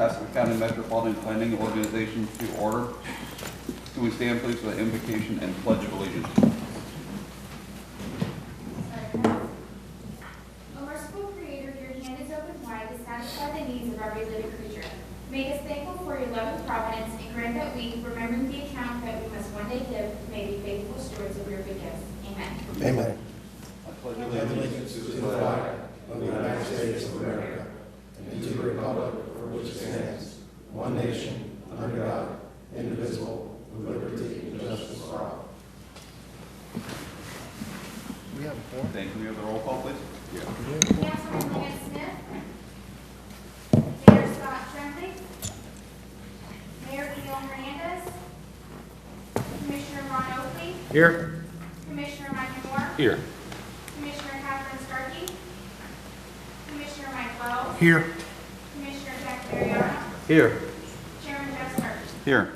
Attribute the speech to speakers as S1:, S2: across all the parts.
S1: Pasco County Metropolitan Planning Organization to order. Can we stand please for the invocation and pledge of allegiance?
S2: O merciful Creator, your hand is open wide to satisfy the needs of every living creature. Make us thankful for your loving providence and grant that we, remembering the account that we must one day give, may be faithful stewards of your good gifts. Amen.
S3: Amen.
S1: I pledge
S3: Allegiance to the flag of the United States of America and to the republic for which it stands, one nation, under God, indivisible, with liberty and justice for all.
S4: We have a four.
S1: Thank you. Can we have the roll call, please?
S2: Councilman Lance Smith. Mayor Scott Tremblay. Mayor Guillaume Hernandez. Commissioner Ron Oakley.
S4: Here.
S2: Commissioner Mike Moore.
S4: Here.
S2: Commissioner Catherine Starkey. Commissioner Mike Wells.
S4: Here.
S2: Commissioner Jack Mariano.
S4: Here.
S2: Chairman Jeff Sparks.
S1: Here.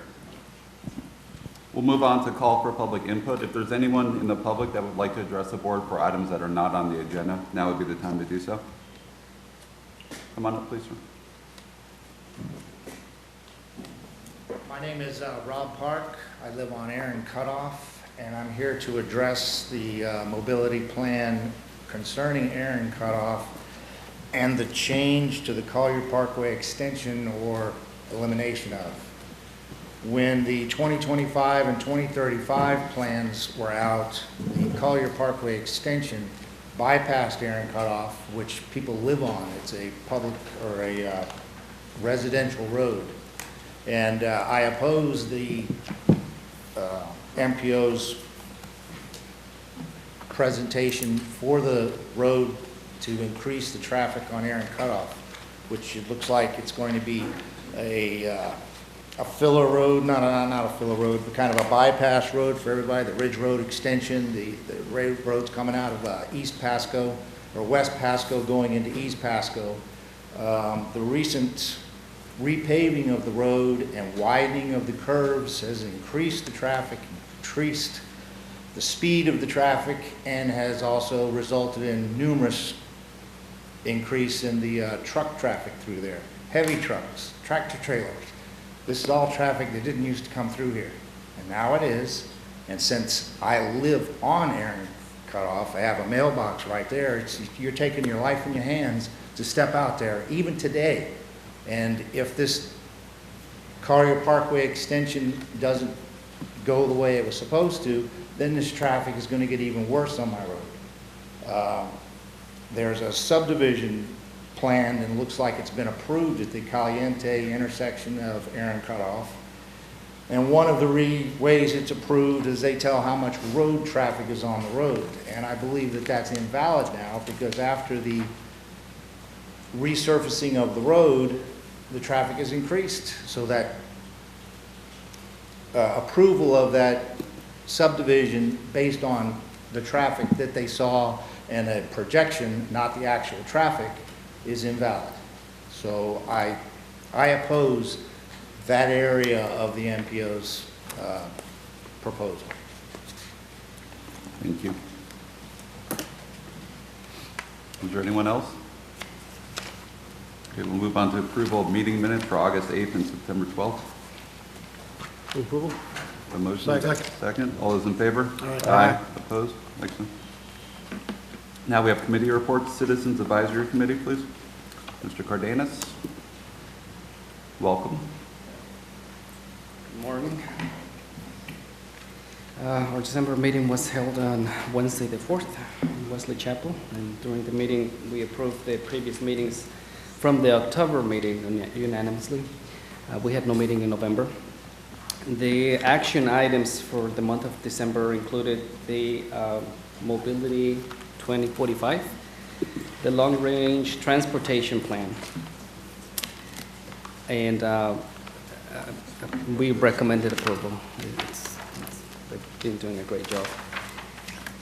S1: We'll move on to call for public input. If there's anyone in the public that would like to address the board for items that are not on the agenda, now would be the time to do so. Come on up, please, sir.
S4: My name is Rob Park. I live on Aaron Cutoff, and I'm here to address the mobility plan concerning Aaron Cutoff and the change to the Collier Parkway extension or elimination of. When the 2025 and 2035 plans were out, the Collier Parkway extension bypassed Aaron Cutoff, which people live on. It's a public or a residential road. And I oppose the MPO's presentation for the road to increase the traffic on Aaron Cutoff, which it looks like it's going to be a filler road, not a filler road, but kind of a bypass road for everybody, the Ridge Road extension, the roads coming out of East Pasco, or West Pasco going into East Pasco. The recent repaving of the road and widening of the curves has increased the traffic, increased the speed of the traffic, and has also resulted in numerous increase in the truck traffic through there. Heavy trucks, tractor trailers. This is all traffic that didn't used to come through here, and now it is. And since I live on Aaron Cutoff, I have a mailbox right there. You're taking your life in your hands to step out there, even today. And if this Collier Parkway extension doesn't go the way it was supposed to, then this traffic is going to get even worse on my road. There's a subdivision planned and looks like it's been approved at the Caliente intersection of Aaron Cutoff. And one of the ways it's approved is they tell how much road traffic is on the road. And I believe that that's invalid now, because after the resurfacing of the road, the traffic has increased. So that approval of that subdivision based on the traffic that they saw and a projection, not the actual traffic, is invalid. So I oppose that area of the MPO's proposal.
S1: Thank you. Is there anyone else? Okay, we'll move on to approval of meeting minutes for August 8th and September 12th.
S5: Approval?
S1: A motion? Second. All those in favor?
S5: Aye.
S1: Opposed? Excellent. Now we have committee reports. Citizens Advisory Committee, please. Mr. Cardenas. Welcome.
S5: Good morning. Our December meeting was held on Wednesday the 4th in Wesley Chapel, and during the meeting we approved the previous meetings from the October meeting unanimously. We had no meeting in November. The action items for the month of December included the Mobility 2045, the Long-Range Transportation Plan, and we recommended approval. They've been doing a great job.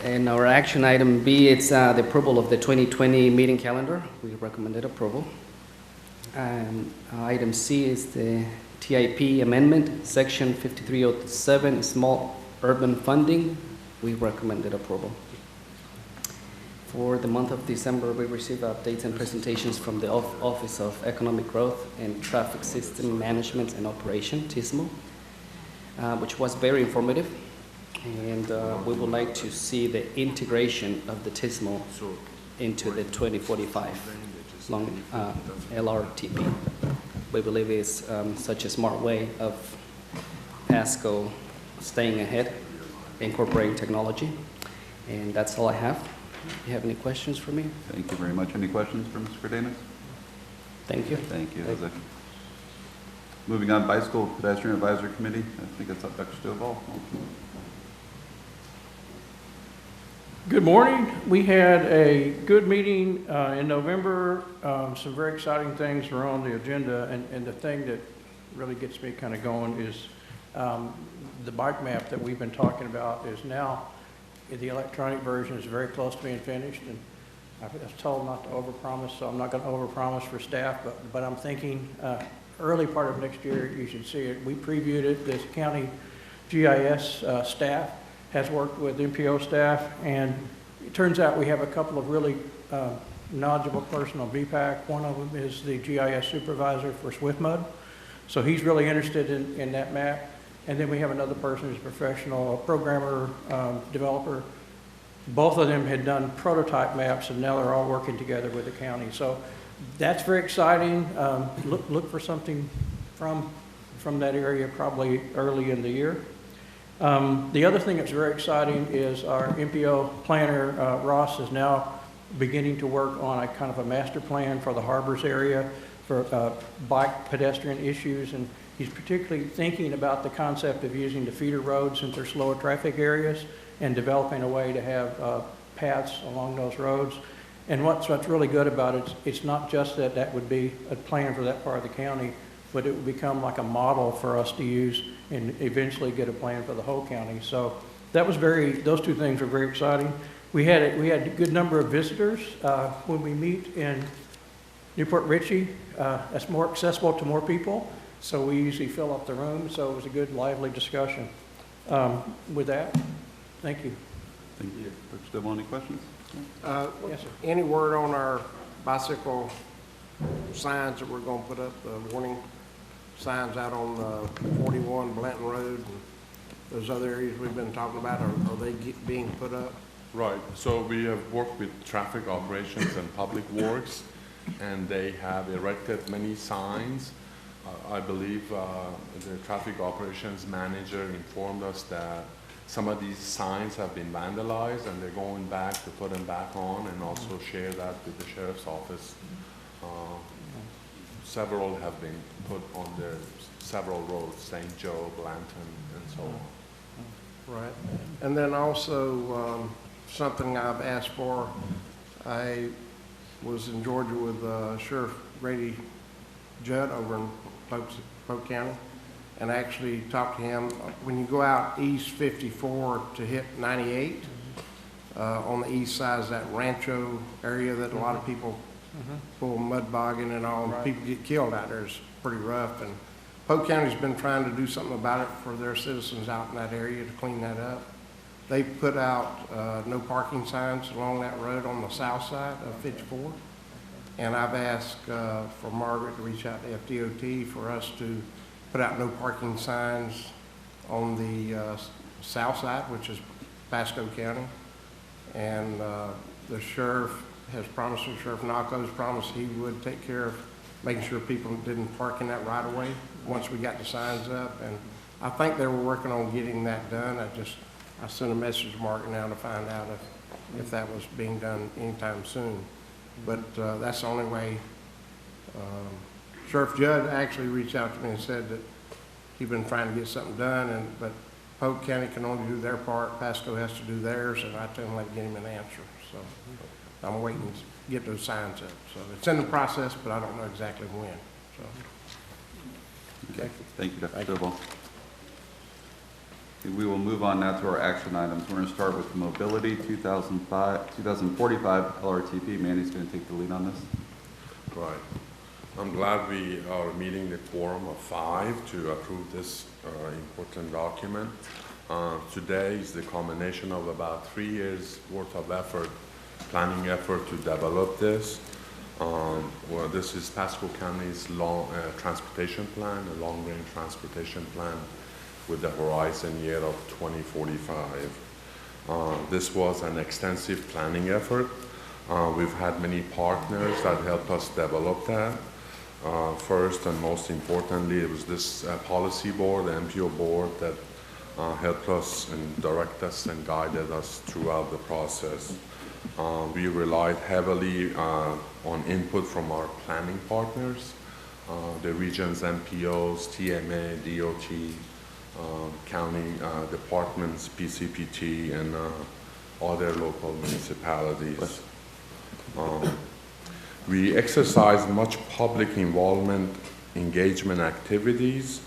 S5: And our action item B, it's the approval of the 2020 meeting calendar. We recommended approval. Item C is the TIP amendment, section 5307, small urban funding. We recommended approval. For the month of December, we received updates and presentations from the Office of Economic Growth and Traffic System Management and Operation, TISMO, which was very informative. And we would like to see the integration of the TISMO into the 2045 long LRTP. We believe it's such a smart way of Pasco staying ahead, incorporating technology. And that's all I have. Do you have any questions for me?
S1: Thank you very much. Any questions for Mr. Cardenas?
S5: Thank you.
S1: Thank you, Jose. Moving on, Bicycle Pedestrian Advisory Committee. I think it's up Dr. Stovall.
S6: Good morning. We had a good meeting in November. Some very exciting things are on the agenda, and the thing that really gets me kind of going is the bike map that we've been talking about is now, the electronic version is very close to being finished, and I was told not to overpromise, so I'm not going to overpromise for staff, but I'm thinking early part of next year you should see it. We previewed it. This county GIS staff has worked with MPO staff, and it turns out we have a couple of really knowledgeable person on BPAC. One of them is the GIS supervisor for SwiftMud, so he's really interested in that map. And then we have another person who's a professional programmer, developer. Both of them had done prototype maps, and now they're all working together with the county. So that's very exciting. Look for something from that area probably early in the year. The other thing that's very exciting is our MPO planner, Ross, is now beginning to work on a kind of a master plan for the harbors area for bike pedestrian issues, and he's particularly thinking about the concept of using the feeder roads since they're slower traffic areas and developing a way to have paths along those roads. And what's really good about it, it's not just that would be a plan for that part of the county, but it would become like a model for us to use and eventually get a plan for the whole county. So that was those two things were very exciting. We had a good number of visitors. When we meet in Newport Richey, that's more accessible to more people, so we usually fill up the room, so it was a good, lively discussion. With that, thank you.
S1: Thank you. Dr. Stovall, any questions?
S6: Yes, sir.
S7: Any word on our bicycle signs that we're going to put up, the warning signs out on 41 Blanton Road and those other areas we've been talking about? Are they being put up?
S8: Right. So we have worked with traffic operations and public works, and they have erected many signs. I believe the traffic operations manager informed us that some of these signs have been vandalized, and they're going back to put them back on, and also share that with the sheriff's office. Several have been put on the several roads, St. Joe, Blanton, and so on.
S7: Right. And then also something I've asked for, I was in Georgia with Sheriff Grady Judd over in Polk County, and I actually talked to him. When you go out east 54 to hit 98, on the east side is that Rancho area that a lot of people pull mud bogging and all. Right. People get killed out there. It's pretty rough, and Polk County's been trying to do something about it for their citizens out in that area to clean that up. They put out no parking signs along that road on the south side of 54. And I've asked for Margaret to reach out to FDOT for us to put out no parking signs on the south side, which is Pasco County. And the sheriff has promised, Sheriff Naco's promised he would take care of making sure people didn't park in that right of way once we got the signs up. And I think they were working on getting that done. I sent a message to Margaret now to find out if that was being done anytime soon. But that's the only way. Sheriff Judd actually reached out to me and said that he'd been trying to get something done, but Polk County can only do their part, Pasco has to do theirs, and I told him I'd get him an answer. So I'm waiting to get those signs up. So it's in the process, but I don't know exactly when. So.
S1: Okay. Thank you, Dr. Stovall. We will move on now to our action items. We're going to start with the Mobility 2045 LRTP. Mandy's going to take the lead on this.
S8: Right. I'm glad we are meeting the quorum of 5 to approve this important document. Today is the culmination of about 3 years worth of effort planning effort to develop this. Well, this is Pasco County's transportation plan, a long-range transportation plan with the horizon year of 2045. This was an extensive planning effort. We've had many partners that helped us develop that. First and most importantly, it was this policy board, the MPO board, that helped us and directed us and guided us throughout the process. We relied heavily on input from our planning partners, the region's MPOs, TMA, DOT, county departments, PCPT, and other local municipalities. We exercised much public involvement, engagement activities.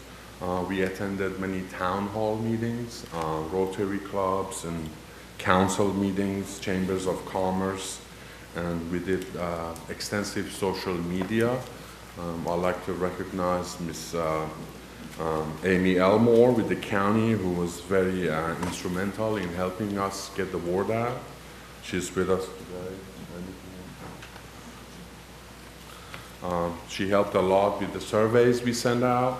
S8: We attended many town hall meetings, Rotary clubs, and council meetings, chambers of commerce, and we did extensive social media. I'd like to recognize Ms. Amy Elmore with the county, who was very instrumental in helping us get the word out. She's with us today. She helped a lot with the surveys we sent out.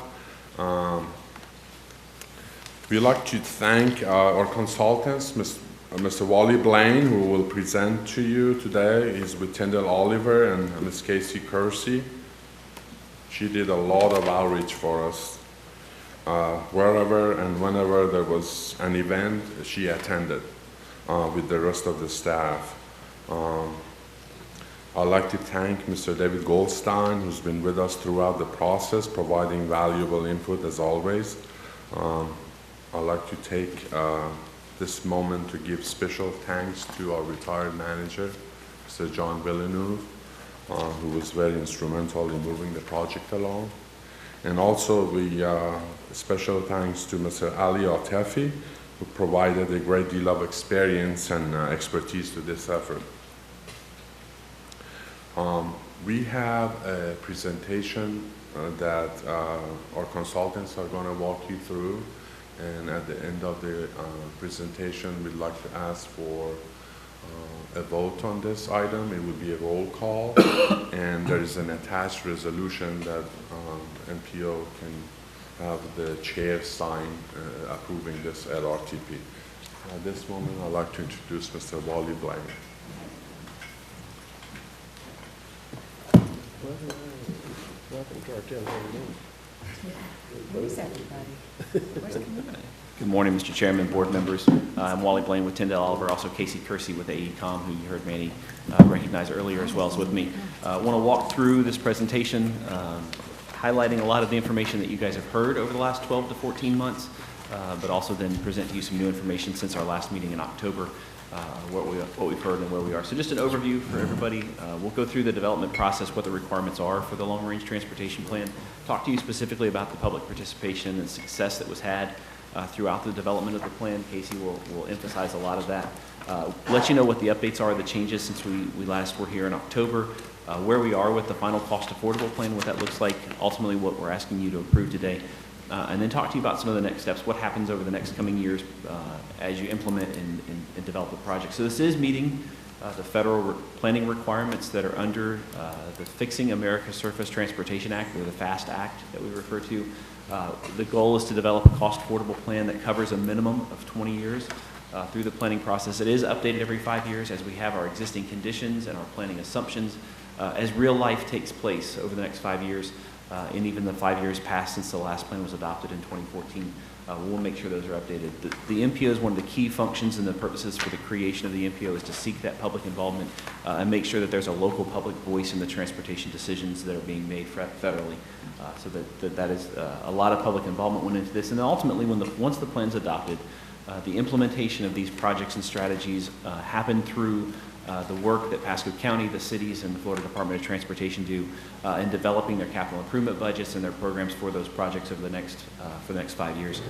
S8: We'd like to thank our consultants, Mr. Wally Blaine, who will present to you today. He's with Tyndall Oliver and Ms. Casey Kersey. She did a lot of outreach for us. Wherever and whenever there was an event, she attended with the rest of the staff. I'd like to thank Mr. David Goldstein, who's been with us throughout the process, providing valuable input as always. I'd like to take this moment to give special thanks to our retired manager, Mr. John Villeneuve, who was very instrumental in moving the project along. And also, special thanks to Mr. Ali Atefi, who provided a great deal of experience and expertise to this effort. We have a presentation that our consultants are going to walk you through, and at the end of the presentation, we'd like to ask for a vote on this item. It would be a roll call, and there is an attached resolution that MPO can have the chair sign approving this LRTP. At this moment, I'd like to introduce Mr. Wally Blaine.
S6: Welcome to our 10th meeting.
S9: Where's everybody? Where's Camille?
S10: Good morning, Mr. Chairman, board members. I'm Wally Blaine with Tyndall Oliver, also Casey Kersey with AECom, who you heard Manny recognize earlier, as well as with me. I want to walk through this presentation, highlighting a lot of the information that you guys have heard over the last 12 to 14 months, but also then present to you some new information since our last meeting in October, what we've heard and where we are. So just an overview for everybody. We'll go through the development process, what the requirements are for the long-range transportation plan, talk to you specifically about the public participation and success that was had throughout the development of the plan. Casey will emphasize a lot of that. Let you know what the updates are, the changes since we last were here in October, where we are with the final cost affordable plan, what that looks like, ultimately what we're asking you to approve today, and then talk to you about some of the next steps, what happens over the next coming years as you implement and develop the project. So this is meeting the federal planning requirements that are under the Fixing America's Surface Transportation Act, or the FAST Act that we refer to. The goal is to develop a cost affordable plan that covers a minimum of 20 years through the planning process. It is updated every 5 years as we have our existing conditions and our planning assumptions. As real life takes place over the next 5 years, and even the 5 years past since the last plan was adopted in 2014, we'll make sure those are updated. The MPO is one of the key functions and the purposes for the creation of the MPO is to seek that public involvement and make sure that there's a local public voice in the transportation decisions that are being made federally. So that is a lot of public involvement went into this. And then ultimately, once the plan's adopted, the implementation of these projects and strategies happen through the work that Pasco County, the cities, and the Florida Department of Transportation do in developing their capital improvement budgets and their programs for those projects over the next 5 years.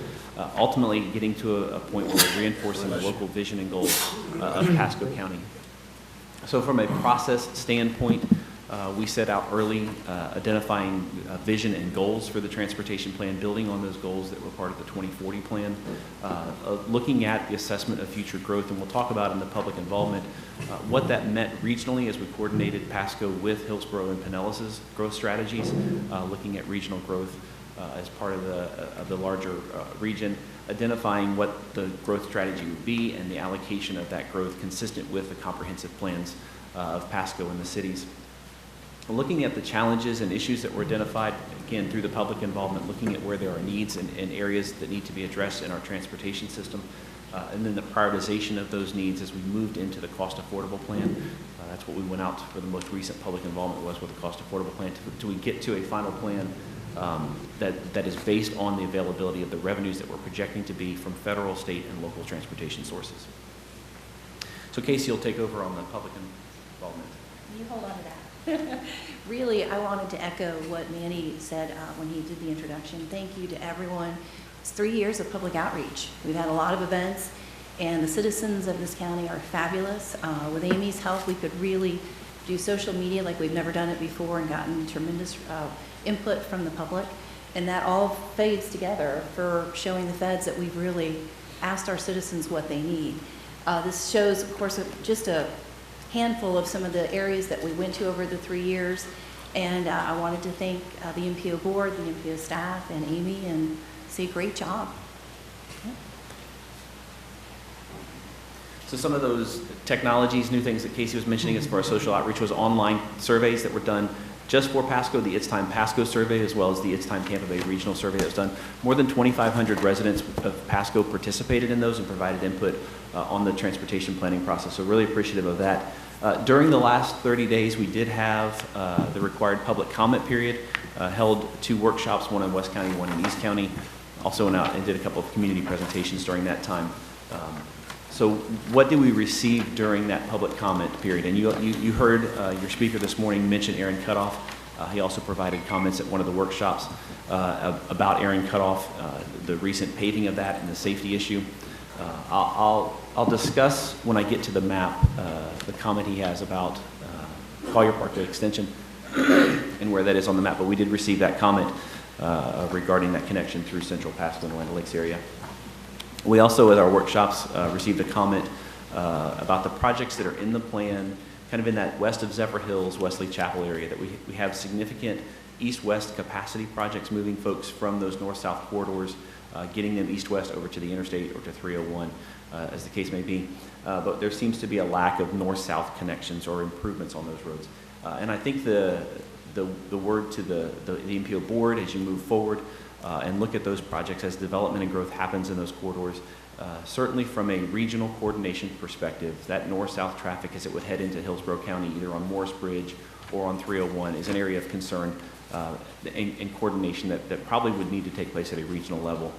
S10: Ultimately, getting to a point where we're reinforcing the local vision and goals of Pasco County. So from a process standpoint, We set out early identifying vision and goals for the transportation plan, building on those goals that were part of the 2040 plan, looking at the assessment of future growth, and we'll talk about in the public involvement what that meant regionally as we coordinated Pasco with Hillsborough and Pinellas's growth strategies, looking at regional growth as part of the larger region, identifying what the growth strategy would be and the allocation of that growth consistent with the comprehensive plans of Pasco and the cities. Looking at the challenges and issues that were identified, again, through the public involvement, looking at where there are needs and areas that need to be addressed in our transportation system, and then the prioritization of those needs as we moved into the cost affordable plan. That's what we went out for the most recent public involvement was with the cost affordable plan, till we get to a final plan that is based on the availability of the revenues that we're projecting to be from federal, state, and local transportation sources. So Casey will take over on the public involvement.
S9: You hold on to that. Really, I wanted to echo what Manny said when he did the introduction. Thank you to everyone. It's 3 years of public outreach. We've had a lot of events, and the citizens of this county are fabulous. With Amy's help, we could really do social media like we've never done it before and gotten tremendous input from the public. And that all fades together for showing the feds that we've really asked our citizens what they need. This shows, of course, just a handful of some of the areas that we went to over the 3 years. And I wanted to thank the MPO board, the MPO staff, and Amy, and say great job.
S10: So some of those technologies, new things that Casey was mentioning as far as social outreach was online surveys that were done just for Pasco, the It's Time Pasco survey, as well as the It's Time Tampa Bay regional survey that was done. More than 2,500 residents of Pasco participated in those and provided input on the transportation planning process, so really appreciative of that. During the last 30 days, we did have the required public comment period, held 2 workshops, one in West County, one in East County. Also went out and did a couple of community presentations during that time. So what did we receive during that public comment period? And you heard your speaker this morning mention Aaron Cutoff. He also provided comments at one of the workshops about Aaron Cutoff, the recent paving of that and the safety issue. I'll discuss when I get to the map the comment he has about Collier Park, the extension, and where that is on the map. But we did receive that comment regarding that connection through Central Pasco and Land Lakes area. We also, at our workshops, received a comment about the projects that are in the plan, kind of in that west of Zephyr Hills, Wesley Chapel area, that we have significant east-west capacity projects moving folks from those north-south corridors, getting them east-west over to the interstate or to 301, as the case may be. But there seems to be a lack of north-south connections or improvements on those roads. And I think the word to the MPO board as you move forward and look at those projects as development and growth happens in those corridors, certainly from a regional coordination perspective, that north-south traffic as it would head into Hillsborough County, either on Morris Bridge or on 301, is an area of concern and coordination that probably would need to take place at a regional level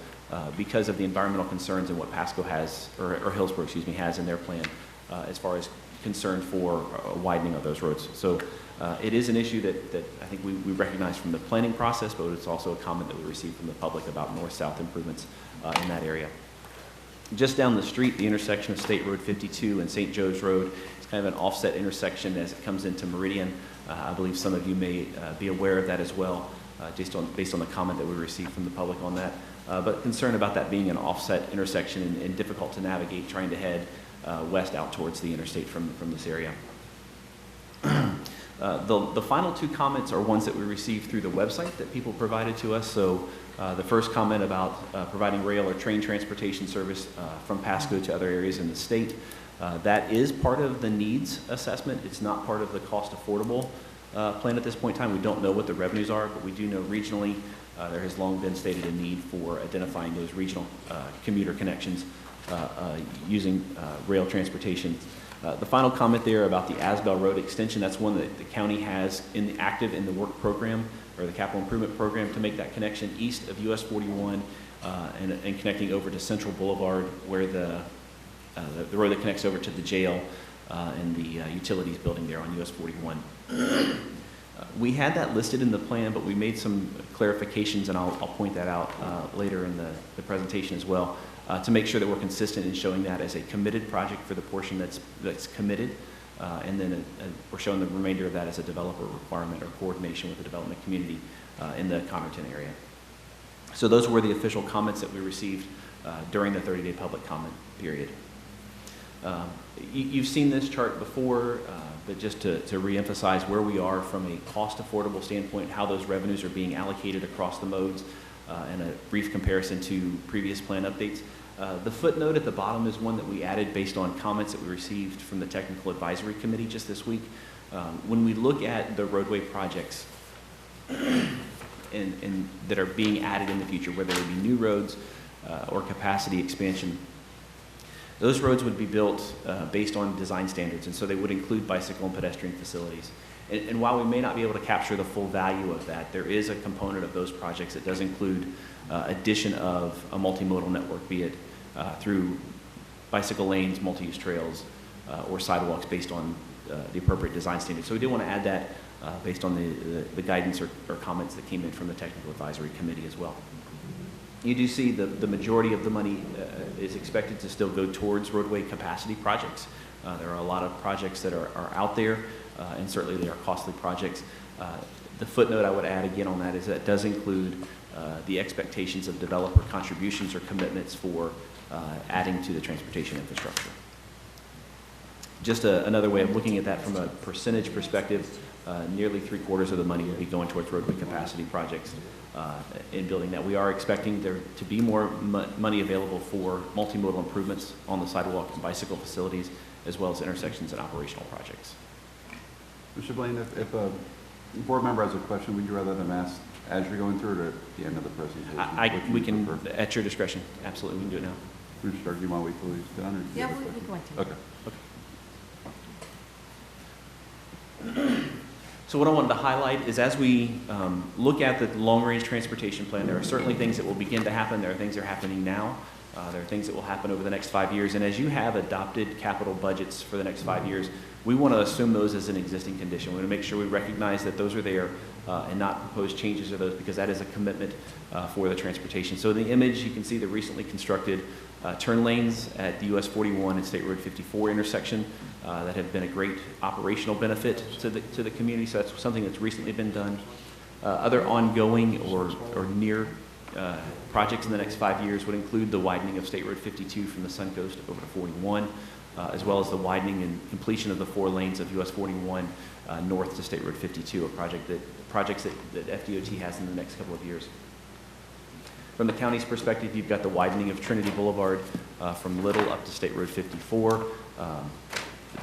S10: because of the environmental concerns and what Pasco has, or Hillsborough, excuse me, has in their plan as far as concern for widening of those roads. So it is an issue that I think we recognize from the planning process, but it's also a comment that we received from the public about north-south improvements in that area. Just down the street, the intersection of State Road 52 and St. Joe's Road, it's kind of an offset intersection as it comes into Meridian. I believe some of you may be aware of that as well, based on the comment that we received from the public on that. But concerned about that being an offset intersection and difficult to navigate trying to head west out towards the interstate from this area. The final 2 comments are ones that we received through the website that people provided to us. So the first comment about providing rail or train transportation service from Pasco to other areas in the state. That is part of the needs assessment. It's not part of the cost affordable plan at this point in time. We don't know what the revenues are, but we do know regionally there has long been stated a need for identifying those regional commuter connections using rail transportation. The final comment there about the Asbel Road extension, that's one that the county has active in the work program or the capital improvement program to make that connection east of US 41 and connecting over to Central Boulevard, where the road that connects over to the jail and the utilities building there on US 41. We had that listed in the plan, but we made some clarifications, and I'll point that out later in the presentation as well, to make sure that we're consistent in showing that as a committed project for the portion that's committed, and then we're showing the remainder of that as a developer requirement or coordination with the development community in the Connerton area. So those were the official comments that we received during the 30-day public comment period. You've seen this chart before, but just to reemphasize where we are from a cost affordable standpoint, how those revenues are being allocated across the modes, and a brief comparison to previous plan updates. The footnote at the bottom is one that we added based on comments that we received from the Technical Advisory Committee just this week. When we look at the roadway projects and that are being added in the future, whether they be new roads or capacity expansion, those roads would be built based on design standards, and so they would include bicycle and pedestrian facilities. And while we may not be able to capture the full value of that, there is a component of those projects that does include addition of a multimodal network, be it through bicycle lanes, multi-use trails, or sidewalks based on the appropriate design standards. So we did want to add that based on the guidance or comments that came in from the Technical Advisory Committee as well. You do see the majority of the money is expected to still go towards roadway capacity projects. There are a lot of projects that are out there, and certainly they are costly projects. The footnote I would add again on that is that it does include the expectations of developer contributions or commitments for adding to the transportation infrastructure. Just another way of looking at that from a percentage perspective, nearly 3/4 of the money will be going towards roadway capacity projects in building that. We are expecting there to be more money available for multimodal improvements on the sidewalk and bicycle facilities, as well as intersections and operational projects.
S1: Mr. Blaine, if a board member has a question, would you rather them ask as you're going through it or at the end of the presentation?
S10: We can, at your discretion, absolutely, we can do it now.
S1: Mr. Stark, do you want to wait till he's done? Or
S9: Yeah, we're going to.
S1: Okay.
S10: So what I wanted to highlight is as we look at the long-range transportation plan, there are certainly things that will begin to happen. There are things that are happening now. There are things that will happen over the next 5 years. And as you have adopted capital budgets for the next 5 years, we want to assume those as an existing condition. We want to make sure we recognize that those are there and not propose changes to those, because that is a commitment for the transportation. So in the image, you can see the recently constructed turn lanes at the US 41 and State Road 54 intersection that have been a great operational benefit to the community. So that's something that's recently been done. Other ongoing or near projects in the next 5 years would include the widening of State Road 52 from the Suncoast over to 41, as well as the widening and completion of the 4 lanes of US 41 north to State Road 52, projects that FDOT has in the next couple of years. From the county's perspective, you've got the widening of Trinity Boulevard from Little up to State Road 54.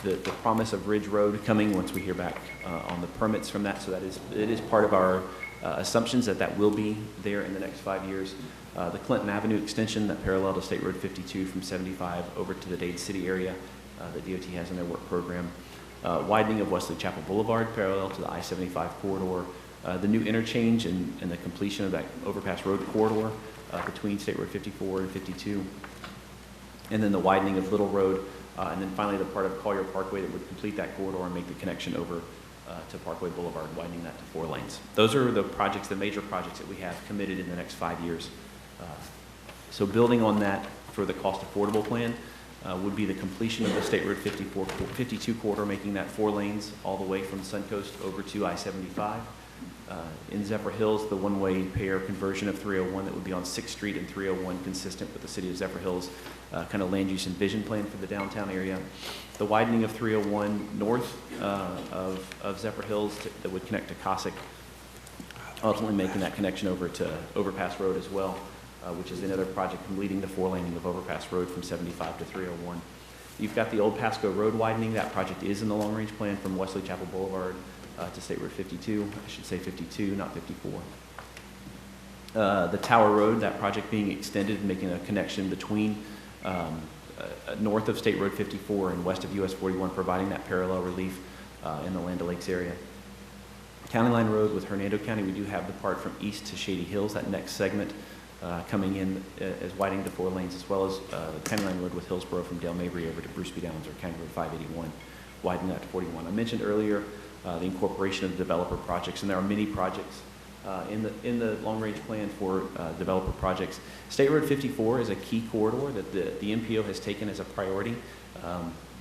S10: The promise of Ridge Road coming once we hear back on the permits from that. So it is part of our assumptions that will be there in the next 5 years. The Clinton Avenue extension that parallel to State Road 52 from 75 over to the Dade City area that DOT has in their work program. Widening of Wesley Chapel Boulevard parallel to the I-75 corridor. The new interchange and the completion of that overpass road corridor between State Road 54 and 52. And then the widening of Little Road. And then finally the part of Collier Parkway that would complete that corridor and make the connection over to Parkway Boulevard, widening that to 4 lanes. Those are the projects, the major projects that we have committed in the next 5 years. So building on that for the cost affordable plan would be the completion of the State Road 52 corridor, making that 4 lanes all the way from Suncoast over to I-75. In Zephyr Hills, the one-way pair conversion of 301 that would be on 6th Street and 301, consistent with the City of Zephyr Hills kind of land use and vision plan for the downtown area. The widening of 301 north of Zephyr Hills that would connect to Cossack, ultimately making that connection over to Overpass Road as well, which is another project leading to 4-laning of Overpass Road from 75 to 301. You've got the old Pasco Road widening. That project is in the long-range plan from Wesley Chapel Boulevard to State Road 52. I should say 52, not 54. The Tower Road, that project being extended, making a connection between north of State Road 54 and west of US 41, providing that parallel relief in the Land O'Lakes area. County Line Road with Hernando County, we do have the part from east to Shady Hills, that next segment coming in as widening to 4 lanes, as well as County Line Road with Hillsborough from Dale Mabry over to Bruce B. Downs, or County Road 581, widening that to 41. I mentioned earlier the incorporation of developer projects, and there are many projects in the long-range plan for developer projects. State Road 54 is a key corridor that the MPO has taken as a priority.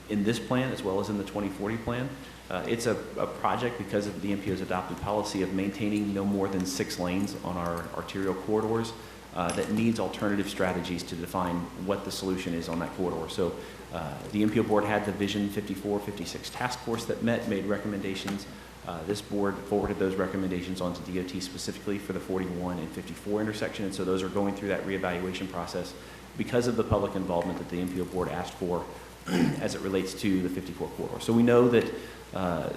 S10: in this plan as well as in the 2040 plan. It's a project because of the MPO's adopted policy of maintaining no more than 6 lanes on our arterial corridors that needs alternative strategies to define what the solution is on that corridor. So the MPO board had the Vision 54-56 task force that made recommendations. This board forwarded those recommendations onto DOT specifically for the 41 and 54 intersection, and so those are going through that reevaluation process because of the public involvement that the MPO board asked for as it relates to the 54 corridor. So we know that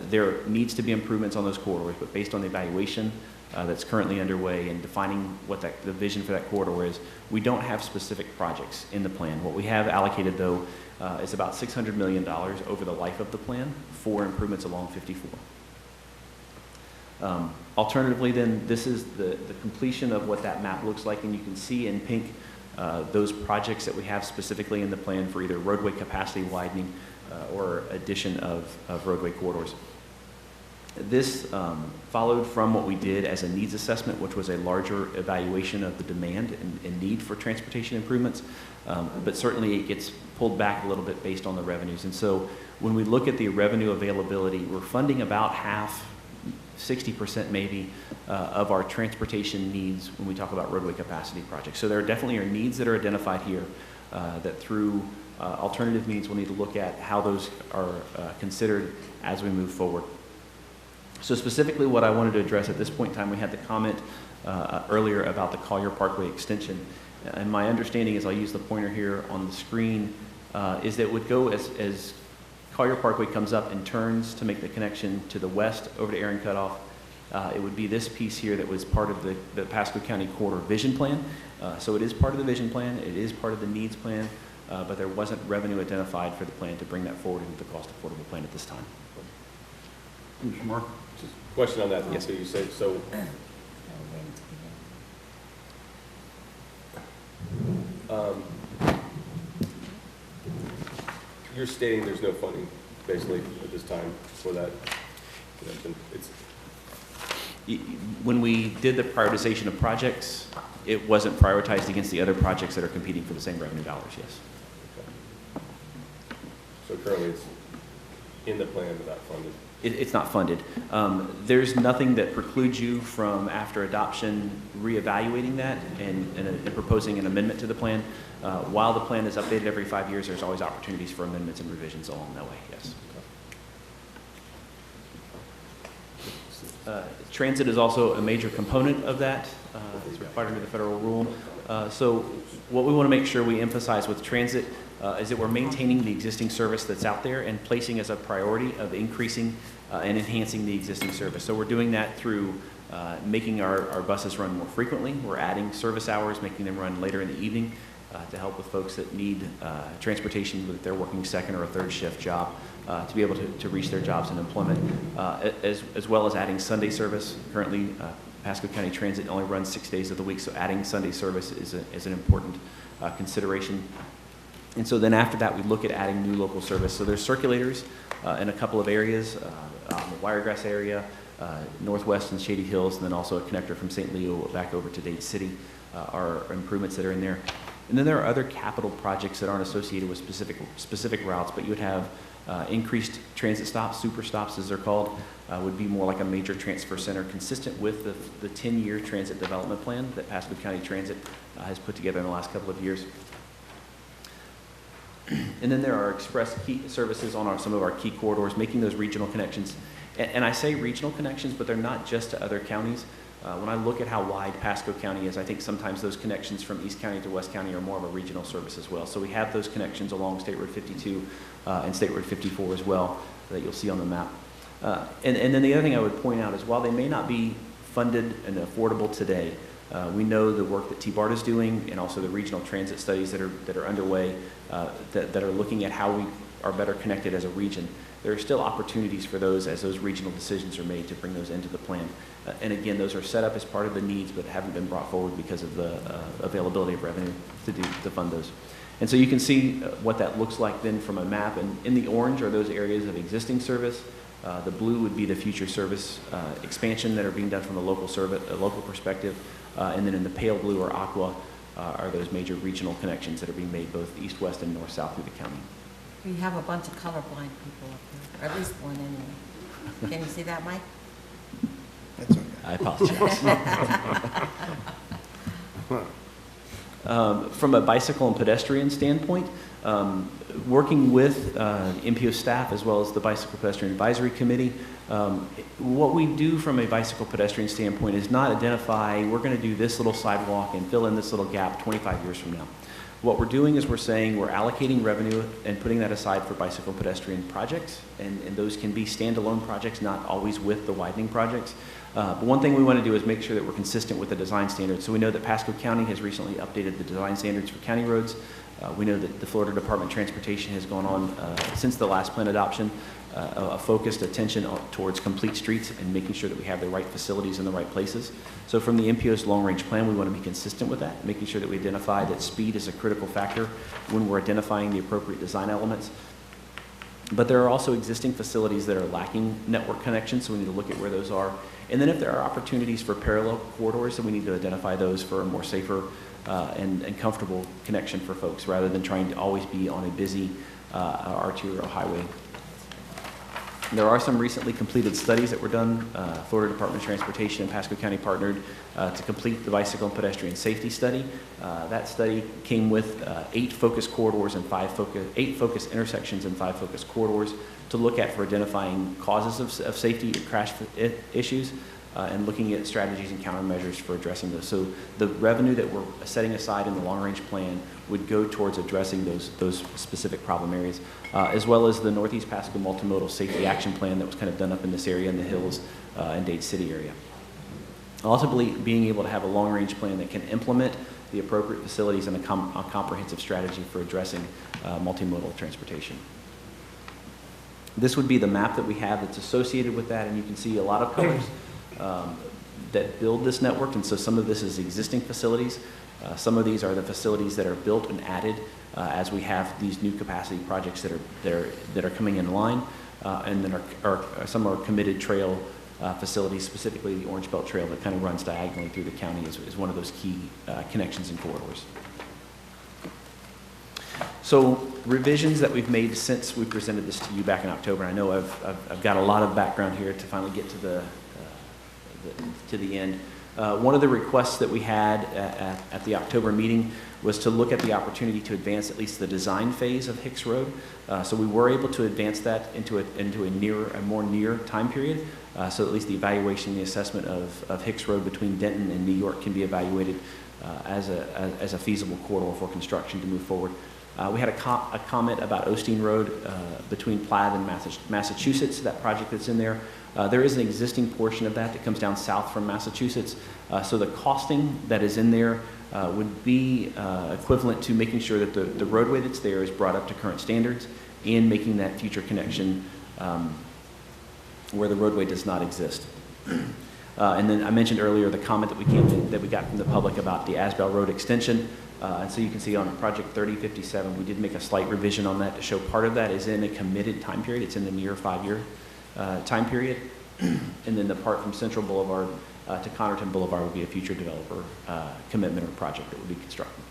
S10: there needs to be improvements on those corridors, but based on the evaluation that's currently underway and defining what the vision for that corridor is, we don't have specific projects in the plan. What we have allocated, though, is about $600 million over the life of the plan for improvements along 54. Alternatively, then, this is the completion of what that map looks like, and you can see in pink those projects that we have specifically in the plan for either roadway capacity widening or addition of roadway corridors. This followed from what we did as a needs assessment, which was a larger evaluation of the demand and need for transportation improvements, but certainly it gets pulled back a little bit based on the revenues. And so when we look at the revenue availability, we're funding about half, 60% maybe, of our transportation needs when we talk about roadway capacity projects. So there definitely are needs that are identified here that through alternative means we'll need to look at how those are considered as we move forward. So specifically what I wanted to address at this point in time, we had the comment earlier about the Collier Parkway extension. And my understanding is, I'll use the pointer here on the screen, is that it would go as Collier Parkway comes up and turns to make the connection to the west over to Aaron Cutoff. It would be this piece here that was part of the Pasco County Corridor Vision Plan. So it is part of the vision plan, it is part of the needs plan, but there wasn't revenue identified for the plan to bring that forward into the cost affordable plan at this time.
S1: Mr. Moore?
S11: Just a question on that.
S10: Yes.
S11: So you say, so you're stating there's no funding basically at this time for that. It's
S10: When we did the prioritization of projects, it wasn't prioritized against the other projects that are competing for the same revenue dollars, yes.
S11: okay. So currently it's in the plan but not funded.
S10: It's not funded. There's nothing that precludes you from, after adoption, reevaluating that and proposing an amendment to the plan. While the plan is updated every 5 years, there's always opportunities for amendments and revisions along that way, yes. Transit is also a major component of that. It's required under the federal rule. So what we want to make sure we emphasize with transit is that we're maintaining the existing service that's out there and placing as a priority of increasing and enhancing the existing service. So we're doing that through making our buses run more frequently. We're adding service hours, making them run later in the evening to help with folks that need transportation with their working second or a third shift job to be able to reach their jobs and employment, as well as adding Sunday service. Currently, Pasco County Transit only runs 6 days of the week, so adding Sunday service is an important consideration. And so then after that, we look at adding new local service. So there's circulators in a couple of areas, the Wiregrass area, Northwest and Shady Hills, and then also a connector from St. Leo back over to Dade City are improvements that are in there. And then there are other capital projects that aren't associated with specific routes, but you would have increased transit stops, super stops as they're called, would be more like a major transfer center consistent with the 10-year transit development plan that Pasco County Transit has put together in the last couple of years. And then there are express key services on some of our key corridors, making those regional connections. And I say regional connections, but they're not just to other counties. When I look at how wide Pasco County is, I think sometimes those connections from East County to West County are more of a regional service as well. So we have those connections along State Road 52 and State Road 54 as well that you'll see on the map. And then the other thing I would point out is while they may not be funded and affordable today, we know the work that T-BART is doing and also the regional transit studies that are underway that are looking at how we are better connected as a region. There are still opportunities for those as those regional decisions are made to bring those into the plan. And again, those are set up as part of the needs but haven't been brought forward because of the availability of revenue to fund those. And so you can see what that looks like then from a map. And in the orange are those areas of existing service. The blue would be the future service expansion that are being done from a local perspective. And then in the pale blue or aqua are those major regional connections that are being made both east, west, and north, south through the county.
S12: We have a bunch of colorblind people up there, or at least one anyway. Can you see that, Mike?
S4: That's okay.
S10: I apologize. From a bicycle and pedestrian standpoint, working with MPO staff as well as the Bicycle Pedestrian Advisory Committee, what we do from a bicycle pedestrian standpoint is not identify, we're going to do this little sidewalk and fill in this little gap 25 years from now. What we're doing is we're saying we're allocating revenue and putting that aside for bicycle pedestrian projects, and those can be standalone projects, not always with the widening projects. But one thing we want to do is make sure that we're consistent with the design standards. So we know that Pasco County has recently updated the design standards for county roads. We know that the Florida Department of Transportation has gone on, since the last plan adoption, a focused attention towards complete streets and making sure that we have the right facilities in the right places. So from the MPO's long-range plan, we want to be consistent with that, making sure that we identify that speed is a critical factor when we're identifying the appropriate design elements. But there are also existing facilities that are lacking network connections, so we need to look at where those are. And then if there are opportunities for parallel corridors, then we need to identify those for a more safer and comfortable connection for folks, rather than trying to always be on a busy arterial highway. There are some recently completed studies that were done. Florida Department of Transportation and Pasco County partnered to complete the bicycle and pedestrian safety study. That study came with 8 focus corridors and 8 focus intersections and 5 focus corridors to look at for identifying causes of safety or crash issues, and looking at strategies and countermeasures for addressing those. So the revenue that we're setting aside in the long-range plan would go towards addressing those specific problem areas, as well as the Northeast Pasco Multimodal Safety Action Plan that was kind of done up in this area in the hills and Dade City area. Ultimately, being able to have a long-range plan that can implement the appropriate facilities and a comprehensive strategy for addressing multimodal transportation. This would be the map that we have that's associated with that, and you can see a lot of colors that build this network. And so some of this is existing facilities. Some of these are the facilities that are built and added as we have these new capacity projects that are coming in line, and then some are committed trail facilities, specifically the Orange Belt Trail that kind of runs diagonally through the county is one of those key connections and corridors. So revisions that we've made since we presented this to you back in October. I know I've got a lot of background here to finally get to the end. One of the requests that we had at the October meeting was to look at the opportunity to advance at least the design phase of Hicks Road. So we were able to advance that into a more near time period. So at least the evaluation, the assessment of Hicks Road between Denton and New York can be evaluated as a feasible corridor for construction to move forward. We had a comment about Osteen Road between Plaid and Massachusetts, that project that's in there. There is an existing portion of that comes down south from Massachusetts. So the costing that is in there would be equivalent to making sure that the roadway that's there is brought up to current standards and making that future connection where the roadway does not exist. And then I mentioned earlier the comment that we got from the public about the Asbell Road extension. And so you can see on project 3057, we did make a slight revision on that to show part of that is in a committed time period. It's in the near 5-year time period. And then the part from Central Boulevard to Connerton Boulevard would be a future developer commitment or project that would be constructed.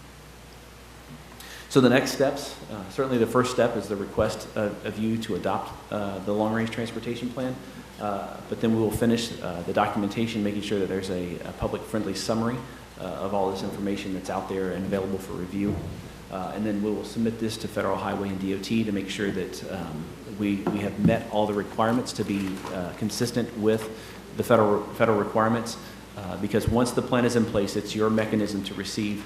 S10: So the next steps, certainly the first step is the request of you to adopt the long-range transportation plan. But then we will finish the documentation, making sure that there's a public-friendly summary of all this information that's out there and available for review. And then we will submit this to Federal Highway and DOT to make sure that we have met all the requirements to be consistent with the federal requirements. Because once the plan is in place, it's your mechanism to receive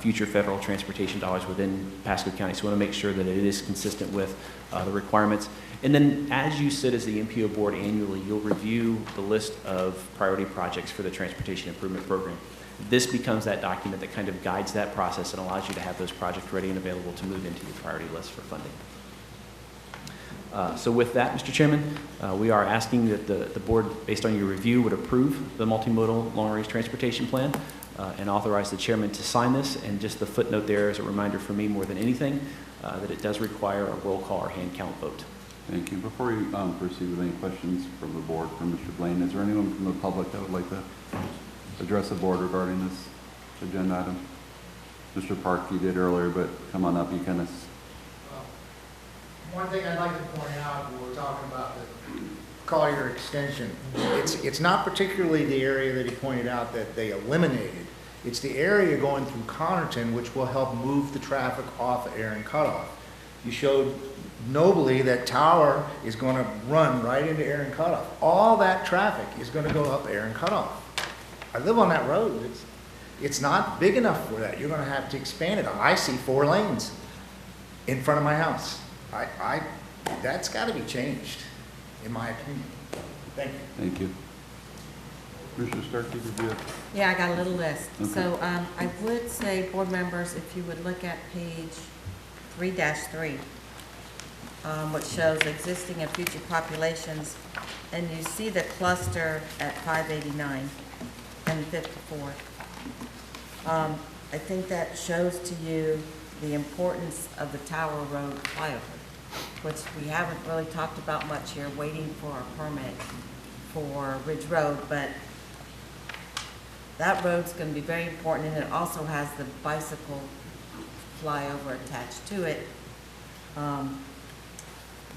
S10: future federal transportation dollars within Pasco County. So we want to make sure that it is consistent with the requirements. And then as you sit as the MPO board annually, you'll review the list of priority projects for the Transportation Improvement Program. This becomes that document that kind of guides that process and allows you to have those projects ready and available to move into your priority list for funding. So with that, Mr. Chairman, we are asking that the board, based on your review, would approve the multimodal long-range transportation plan and authorize the chairman to sign this. And just the footnote there is a reminder for me more than anything that it does require a roll call or hand count vote.
S1: Thank you. Before we proceed with any questions from the board, from Mr. Blaine, is there anyone from the public that would like to address the board regarding this agenda item? Mr. Park, you did earlier, but come on up. You kind of...
S4: One thing I'd like to point out when we're talking about the Collier extension, it's not particularly the area that he pointed out that they eliminated. It's the area going through Connerton, which will help move the traffic off of Aaron Cutoff. You showed nobly that Tower is going to run right into Aaron Cutoff. All that traffic is going to go up Aaron Cutoff. I live on that road. It's not big enough for that. You're going to have to expand it. I see 4 lanes in front of my house. That's got to be changed, in my opinion. Thank you.
S1: Thank you. Commissioner Starkey, did you have?
S12: Yeah, I got a little list.
S1: Okay.
S12: So I would say, board members, if you would look at page 3-3, which shows existing and future populations, and you see the cluster at 589 and 54. I think that shows to you the importance of the Tower Road flyover, which we haven't really talked about much here, waiting for a permit for Ridge Road, but that road's going to be very important, and it also has the bicycle flyover attached to it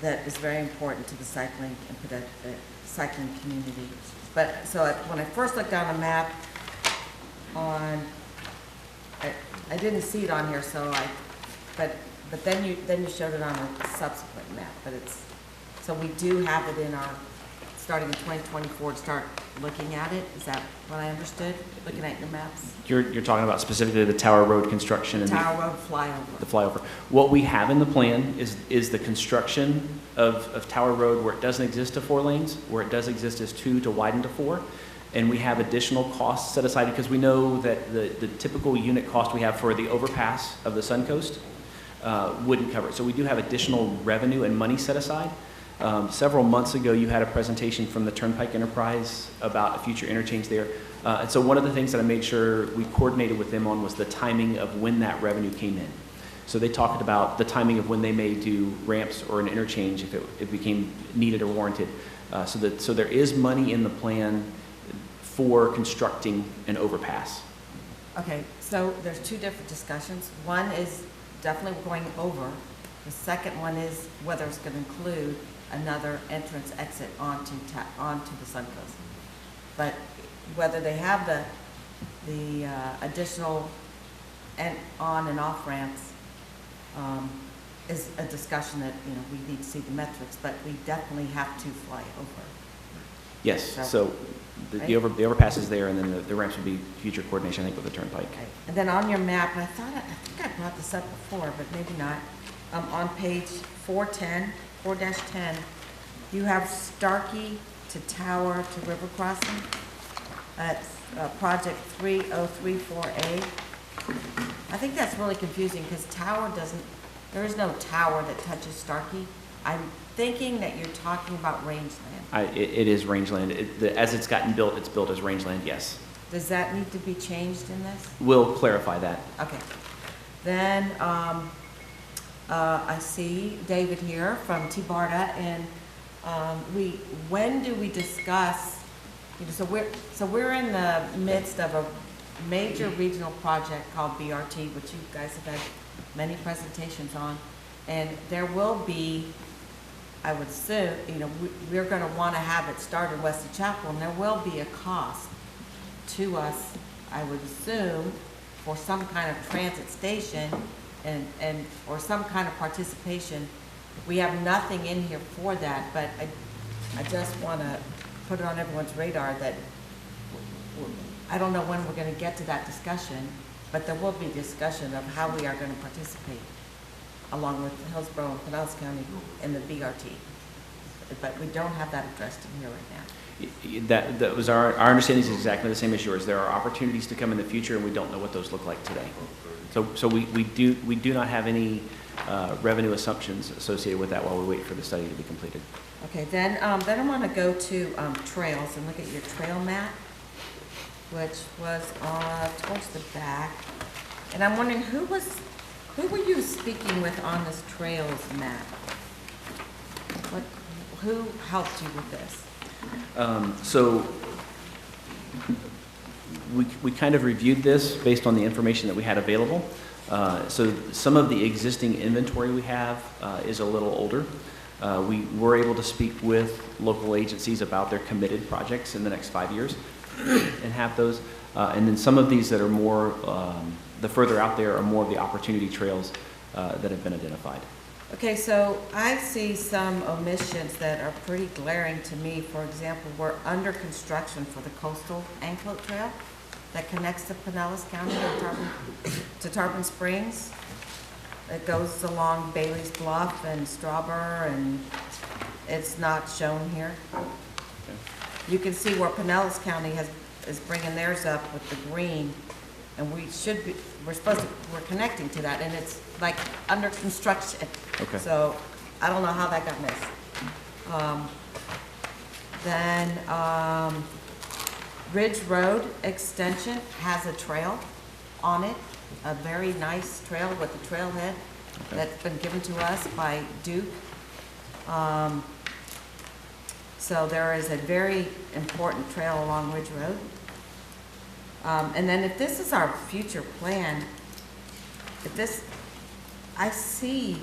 S12: that is very important to the cycling and cycling community. But so when I first looked on a map I didn't see it on here, but then you showed it on a subsequent map. But so we do have it in our, starting in 2024, to start looking at it. Is that what I understood, looking at your maps?
S10: You're talking about specifically the Tower Road construction and
S12: Tower Road flyover.
S10: the flyover. What we have in the plan is the construction of Tower Road where it doesn't exist to 4 lanes, where it does exist as 2 to widen to 4. And we have additional costs set aside because we know that the typical unit cost we have for the overpass of the Suncoast wouldn't cover it. So we do have additional revenue and money set aside. Several months ago, you had a presentation from the Turnpike Enterprise about a future interchange there. And so one of the things that I made sure we coordinated with them on was the timing of when that revenue came in. So they talked about the timing of when they may do ramps or an interchange if it became needed or warranted. So there is money in the plan for constructing an overpass.
S12: Okay, so there's 2 different discussions. One is definitely we're going over. The second one is whether it's going to include another entrance exit onto the Suncoast. But whether they have the additional on and off ramps is a discussion that, we need to see the metrics, but we definitely have to fly over.
S10: Yes, so the overpass is there, and then the ramps would be future coordination, I think, with the Turnpike.
S12: Okay. And then on your map, I think I brought this up before, but maybe not. On page 410, 4-10, you have Starkey to Tower to River Crossing. That's project 3034A. I think that's really confusing because there is no tower that touches Starkey. I'm thinking that you're talking about rangeland.
S10: It is rangeland. As it's gotten built, it's built as rangeland, yes.
S12: Does that need to be changed in this?
S10: We'll clarify that.
S12: Okay. Then I see David here from T-BARTA, and when do we discuss? So we're in the midst of a major regional project called BRT, which you guys have had many presentations on, and there will be, I would assume, we're going to want to have it start in Wesley Chapel, and there will be a cost to us, I would assume, for some kind of transit station or some kind of participation. We have nothing in here for that, but I just want to put it on everyone's radar that I don't know when we're going to get to that discussion, but there will be discussion of how we are going to participate along with Hillsborough and Pinellas County in the BRT. But we don't have that addressed in here right now.
S10: That was our understanding is exactly the same as yours. There are opportunities to come in the future, and we don't know what those look like today. So we do not have any revenue assumptions associated with that while we wait for the study to be completed.
S12: Okay, then I want to go to trails and look at your trail map, which was towards the back. And I'm wondering who were you speaking with on this trails map? Who helped you with this?
S10: So we kind of reviewed this based on the information that we had available. So some of the existing inventory we have is a little older. We were able to speak with local agencies about their committed projects in the next 5 years and have those. And then some of these that are more, the further out there are more of the opportunity trails that have been identified.
S12: Okay, so I see some omissions that are pretty glaring to me. For example, we're under construction for the coastal anklet trail that connects to Pinellas County to Tarpon Springs. It goes along Bailey's Bluff and Strawburr, and it's not shown here. You can see where Pinellas County is bringing theirs up with the green, and we're connecting to that, and it's like under construction.
S10: Okay.
S12: So I don't know how that got missed. Then Ridge Road Extension has a trail on it, a very nice trail with a trailhead that's been given to us by Duke. So there is a very important trail along Ridge Road. And then if this is our future plan, I see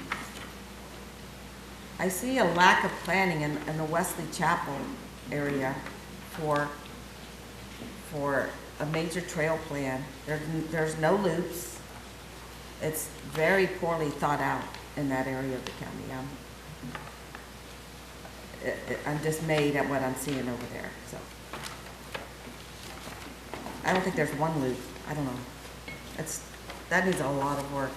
S12: a lack of planning in the Wesley Chapel area for a major trail plan. There's no loops. It's very poorly thought out in that area of the county. I'm dismayed at what I'm seeing over there, so. I don't think there's one loop. I don't know. That needs a lot of work.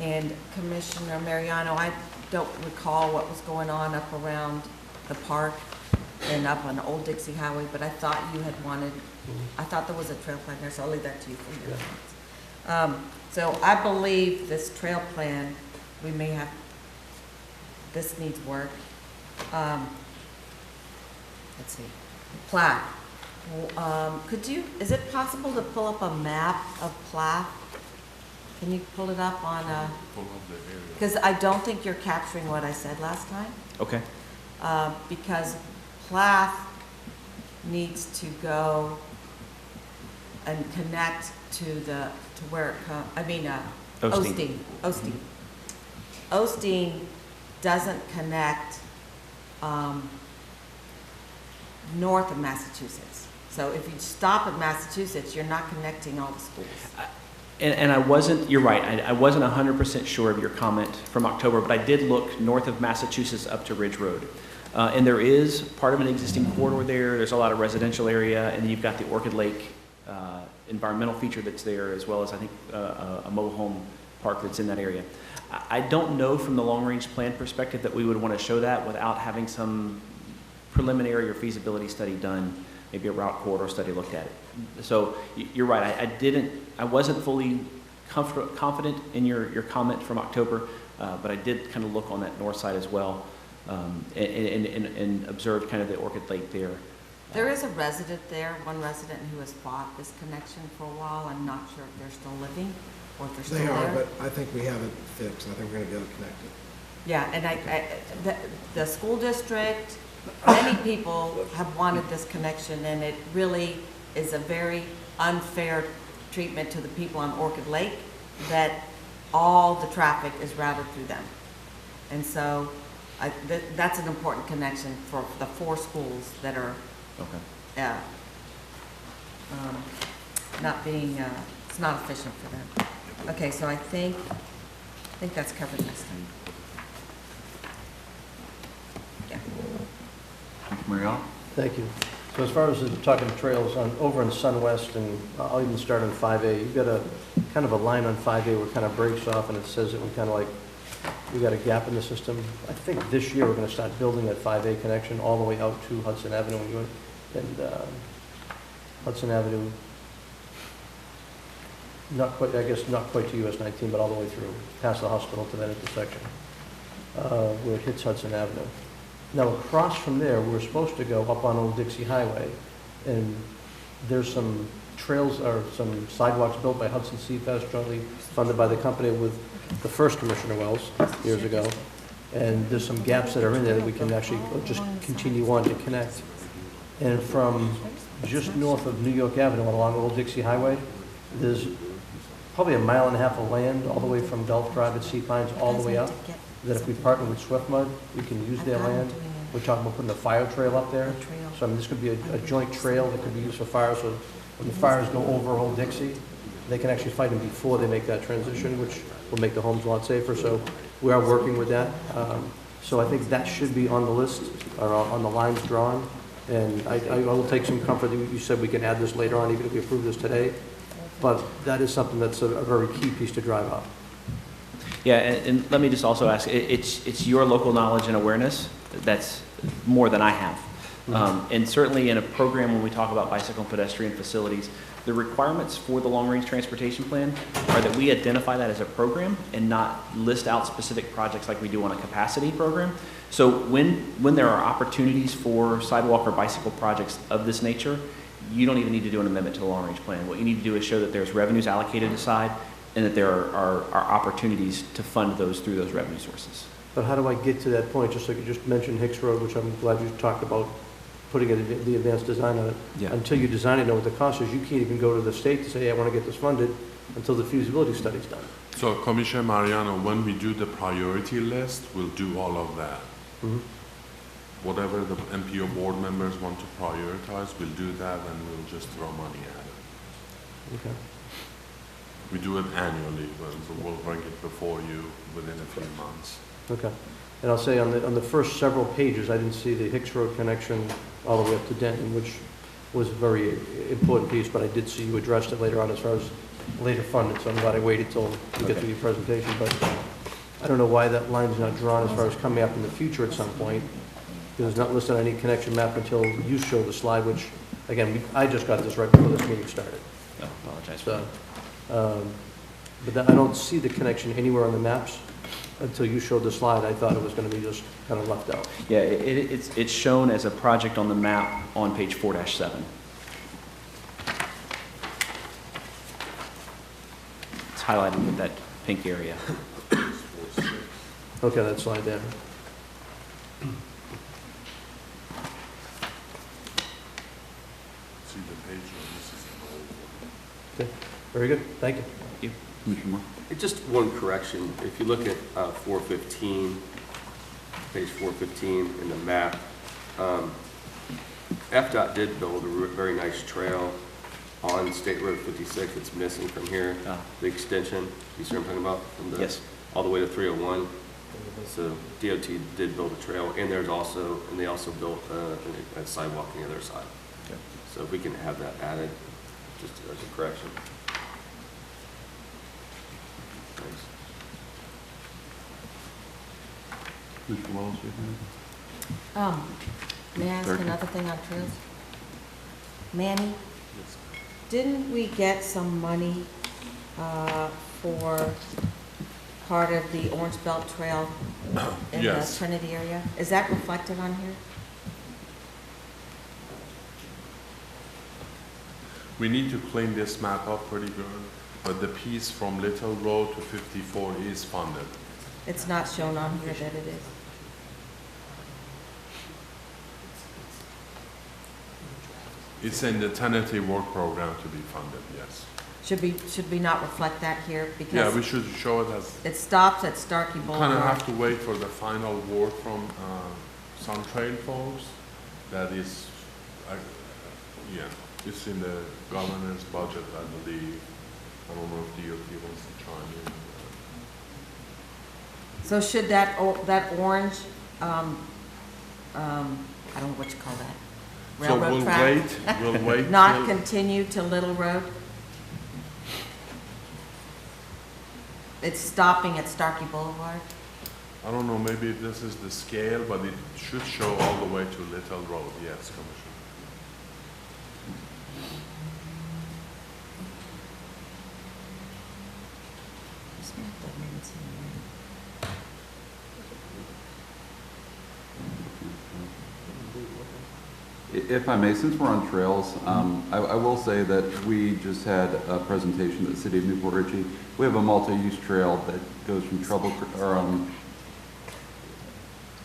S12: And Commissioner Mariano, I don't recall what was going on up around the park and up on Old Dixie Highway, but I thought you had wanted, I thought there was a trail plan there, so I'll leave that to you for your comments. So I believe this trail plan, this needs work. Let's see, Plath. Is it possible to pull up a map of Plath? Can you pull it up on because I don't think you're capturing what I said last time.
S10: Okay.
S12: Because Plath needs to go and connect to where it comes,
S10: Osteen.
S12: Osteen doesn't connect north of Massachusetts. So if you stop at Massachusetts, you're not connecting all the schools.
S10: And I wasn't, you're right, I wasn't 100% sure of your comment from October, but I did look north of Massachusetts up to Ridge Road. And there is part of an existing corridor there. There's a lot of residential area, and then you've got the Orchid Lake environmental feature that's there, as well as, I think, a mobile home park that's in that area. I don't know from the long-range plan perspective that we would want to show that without having some preliminary or feasibility study done, maybe a route corridor study looked at it. So you're right, I wasn't fully confident in your comment from October, but I did kind of look on that north side as well, and observed kind of the Orchid Lake there.
S12: There is a resident there, one resident who has fought this connection for a while. I'm not sure if they're still living or if they're still there.
S3: They are, but I think we have it fixed. I think we're going to be able to connect it.
S12: Yeah, and the school district, many people have wanted this connection, and it really is a very unfair treatment to the people on Orchid Lake that all the traffic is routed through them. And so that's an important connection for the 4 schools that are not being, it's not efficient for them. Okay, so I think that's covered this time. Yeah.
S1: Thank you, Mariano.
S6: Thank you. So as far as talking trails over in SunWest, and I'll even start on 5A, you've got a kind of a line on 5A where it kind of breaks off, and it says that we got a gap in the system. I think this year we're going to start building that 5A connection all the way out to Hudson Avenue and Hudson Avenue, not quite to US 19, but all the way through, past the hospital to that intersection, where it hits Hudson Avenue. Now, across from there, we're supposed to go up on Old Dixie Highway, and there's some trails or some sidewalks built by Hudson Seafest, jointly funded by the company with the first Commissioner Wells years ago. And there's some gaps that are in there that we can actually just continue on to connect.
S13: And from just north of New York Avenue along Old Dixie Highway, there's probably 1.5 miles of land all the way from Gulf Drive at Sea Pines all the way up, that if we partner with Swift Mud, we can use their land. We're talking about putting a fire trail up there. So I mean, this could be a joint trail that could be used for fire, so when the fires go over Old Dixie, they can actually fight them before they make that transition, which will make the homes a lot safer. So we are working with that. So I think that should be on the list, or on the lines drawn. And I will take some comfort that you said we can add this later on, even if we approve this today. But that is something that's a very key piece to drive up.
S10: Yeah, and let me just also ask, it's your local knowledge and awareness that's more than I have. And certainly in a program when we talk about bicycle and pedestrian facilities, the requirements for the long-range transportation plan are that we identify that as a program and not list out specific projects like we do on a capacity program. So when there are opportunities for sidewalk or bicycle projects of this nature, you don't even need to do an amendment to the long-range plan. What you need to do is show that there's revenues allocated aside and that there are opportunities to fund those through those revenue sources.
S13: But how do I get to that point? Just like you just mentioned Hicks Road, which I'm glad you talked about putting the advanced design on it.
S10: Yeah.
S13: Until you design it, know what the cost is, you can't even go to the state to say, hey, I want to get this funded until the feasibility study's done.
S8: So Commissioner Mariano, when we do the priority list, we'll do all of that.
S13: Mm-hmm.
S8: Whatever the MPO board members want to prioritize, we'll do that and we'll just throw money at it.
S13: Okay.
S8: We do it annually, so we'll bring it before you within a few months.
S13: Okay. And I'll say on the first several pages, I didn't see the Hicks Road connection all the way up to Denton, which was a very important piece, but I did see you addressed it later on as far as later funded, so I'm glad I waited till you get through your presentation. But I don't know why that line is not drawn as far as coming up in the future at some point. Because it's not listed on any connection map until you show the slide, which, again, I just got this right before this meeting started.
S10: I apologize for that.
S13: So, but I don't see the connection anywhere on the maps until you showed the slide. I thought it was going to be just kind of left out.
S10: Yeah, it's shown as a project on the map on page 4-7. It's highlighted with that pink area.
S13: Okay, that slide there.
S8: See the page, this is the
S13: Okay, very good. Thank you.
S10: Thank you. Commissioner Moore?
S11: Just one correction. If you look at 415, page 415 in the map, FDOT did build a very nice trail on State Road 56. It's missing from here, the extension. You see what I'm talking about? From the,
S10: yes.
S11: All the way to 301. So DOT did build a trail, and they also built a sidewalk on the other side.
S10: Okay.
S11: So if we can have that added, just as a correction. Thanks.
S1: Commissioner Wallace, you have anything?
S12: May I ask
S1: Turkey.
S12: another thing on trails? Manny, didn't we get some money for part of the Orange Belt Trail in
S8: Yes.
S12: the Trinity area? Is that reflected on here?
S8: We need to clean this map up pretty good, but the piece from Little Road to 54 is funded.
S12: It's not shown on here that it is.
S8: It's in the tentative work program to be funded, yes.
S12: Should we not reflect that here?
S8: Yeah,
S12: Because
S8: we should show it as,
S12: it stops at Starkey
S8: kind
S12: Boulevard.
S8: of have to wait for the final word from some trail folks. That is, yeah, it's in the governor's budget, I believe. I don't know if DOT wants to chime in.
S12: So should that orange, I don't know what you call that,
S8: So
S12: railroad
S8: we'll
S12: track?
S8: we'll wait.
S12: Not
S8: till-
S12: continue to Little Road? It's stopping at Starkey Boulevard?
S8: I don't know, maybe this is the scale, but it should show all the way to Little Road, yes, Commissioner.
S1: If I may, since we're on trails, I will say that we just had a presentation at the City of Newport Richey. We have a multi-use trail that goes from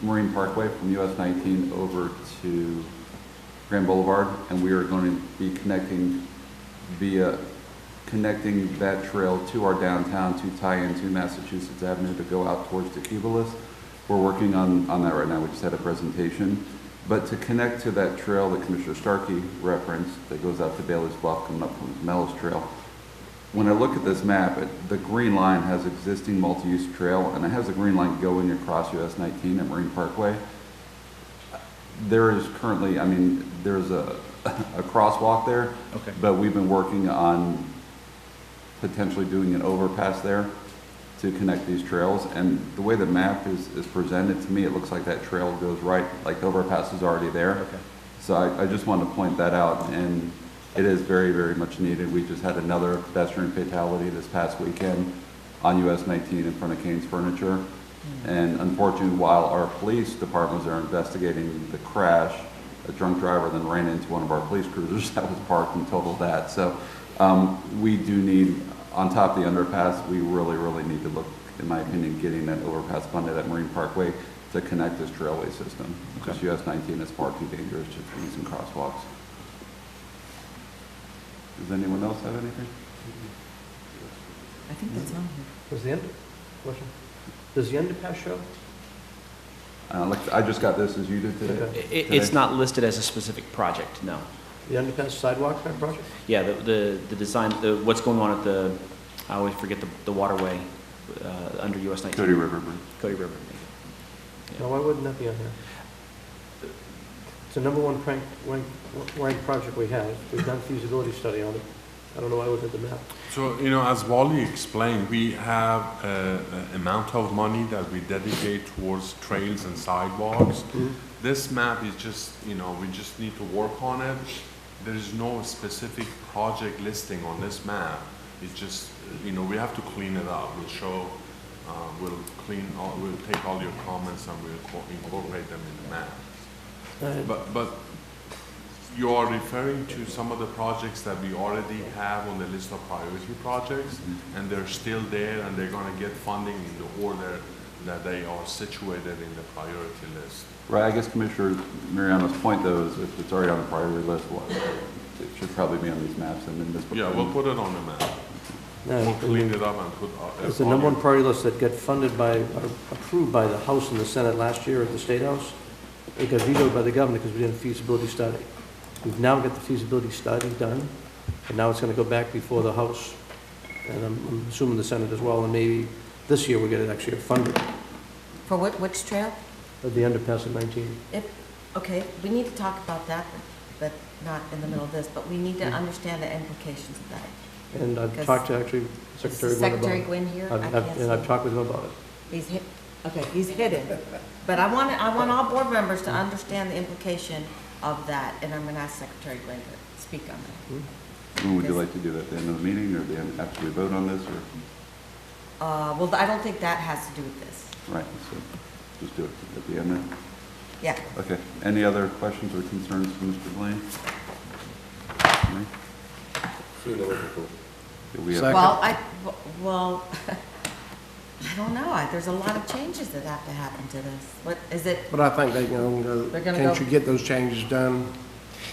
S1: Marine Parkway from US 19 over to Grand Boulevard, and we are going to be connecting that trail to our downtown to tie into Massachusetts Avenue to go out towards the Cubulus. We're working on that right now. We just had a presentation. But to connect to that trail that Commissioner Starkey referenced that goes out to Bailey's Bluff coming up from Mellows Trail, when I look at this map, the green line has existing multi-use trail, and it has a green line going across US 19 at Marine Parkway. There is currently, there's a crosswalk there,
S10: Okay.
S1: but we've been working on potentially doing an overpass there to connect these trails. And the way the map is presented, to me, it looks like that trail goes right, like the overpass is already there.
S10: Okay.
S1: So I just wanted to point that out, and it is very, very much needed. We just had another pedestrian fatality this past weekend on US 19 in front of Kane's Furniture. And unfortunately, while our police departments are investigating the crash, a drunk driver then ran into one of our police cruisers that was parked and totaled that. So we do need, on top of the underpass, we really, really need to look, in my opinion, getting that overpass funded at Marine Parkway to connect this trailway system. Because US 19 is far too dangerous just for using crosswalks. Does anyone else have anything?
S12: I think that's on here.
S13: Was the end, question? Does the underpass show?
S1: I just got this as you did today.
S13: Okay.
S10: It's not listed as a specific project, no.
S13: The underpass sidewalk kind of project?
S10: Yeah, the design, what's going on at I always forget the waterway under US 19.
S1: Cody River Bridge.
S10: Cody River. Yeah.
S13: No, why wouldn't that be on here? It's the number one ranked project we have. We've done feasibility study on it. I don't know why it was at the map.
S8: So, as Wally explained, we have an amount of money that we dedicate towards trails and sidewalks. This map is just, we just need to work on it. There is no specific project listing on this map. It's just, we have to clean it up. We'll show, we'll take all your comments and we'll incorporate them in the map. But you are referring to some of the projects that we already have on the list of priority projects, and they're still there, and they're going to get funding in the order that they are situated in the priority list.
S1: Right, I guess Commissioner Mariano's point, though, is if it's already on the priority list, it should probably be on these maps and then this.
S8: Yeah, we'll put it on the map.
S13: No,
S8: We'll clean it up and put.
S13: It's the number one priority list that got funded approved by the House and the Senate last year at the State House. It got vetoed by the governor because we didn't have a feasibility study. We've now got the feasibility study done, and now it's going to go back before the House, and I'm assuming the Senate as well, and maybe this year we'll get it actually funded.
S12: For which trail?
S13: At the underpass at 19.
S12: Okay, we need to talk about that, but not in the middle of this, but we need to understand the implications of that.
S13: And I've talked to actually Secretary Gwynn about it.
S12: Secretary Gwynn here? I can't see.
S13: And I've talked with him about it.
S12: He's hidden. But I want all board members to understand the implication of that, and I'm going to ask Secretary Gwynn to speak on that.
S1: When would you like to do that, at the end of the meeting, or the end, after we vote on this, or?
S12: Well, I don't think that has to do with this.
S1: Right, so just do it at the end then?
S12: Yeah.
S1: Okay, any other questions or concerns from Mr. Blaine? Do we have-
S12: Well, I don't know. There's a lot of changes that have to happen to this. What is it?
S7: But I think they're gonna
S12: They're gonna
S7: can't
S12: go-
S7: you get those changes done?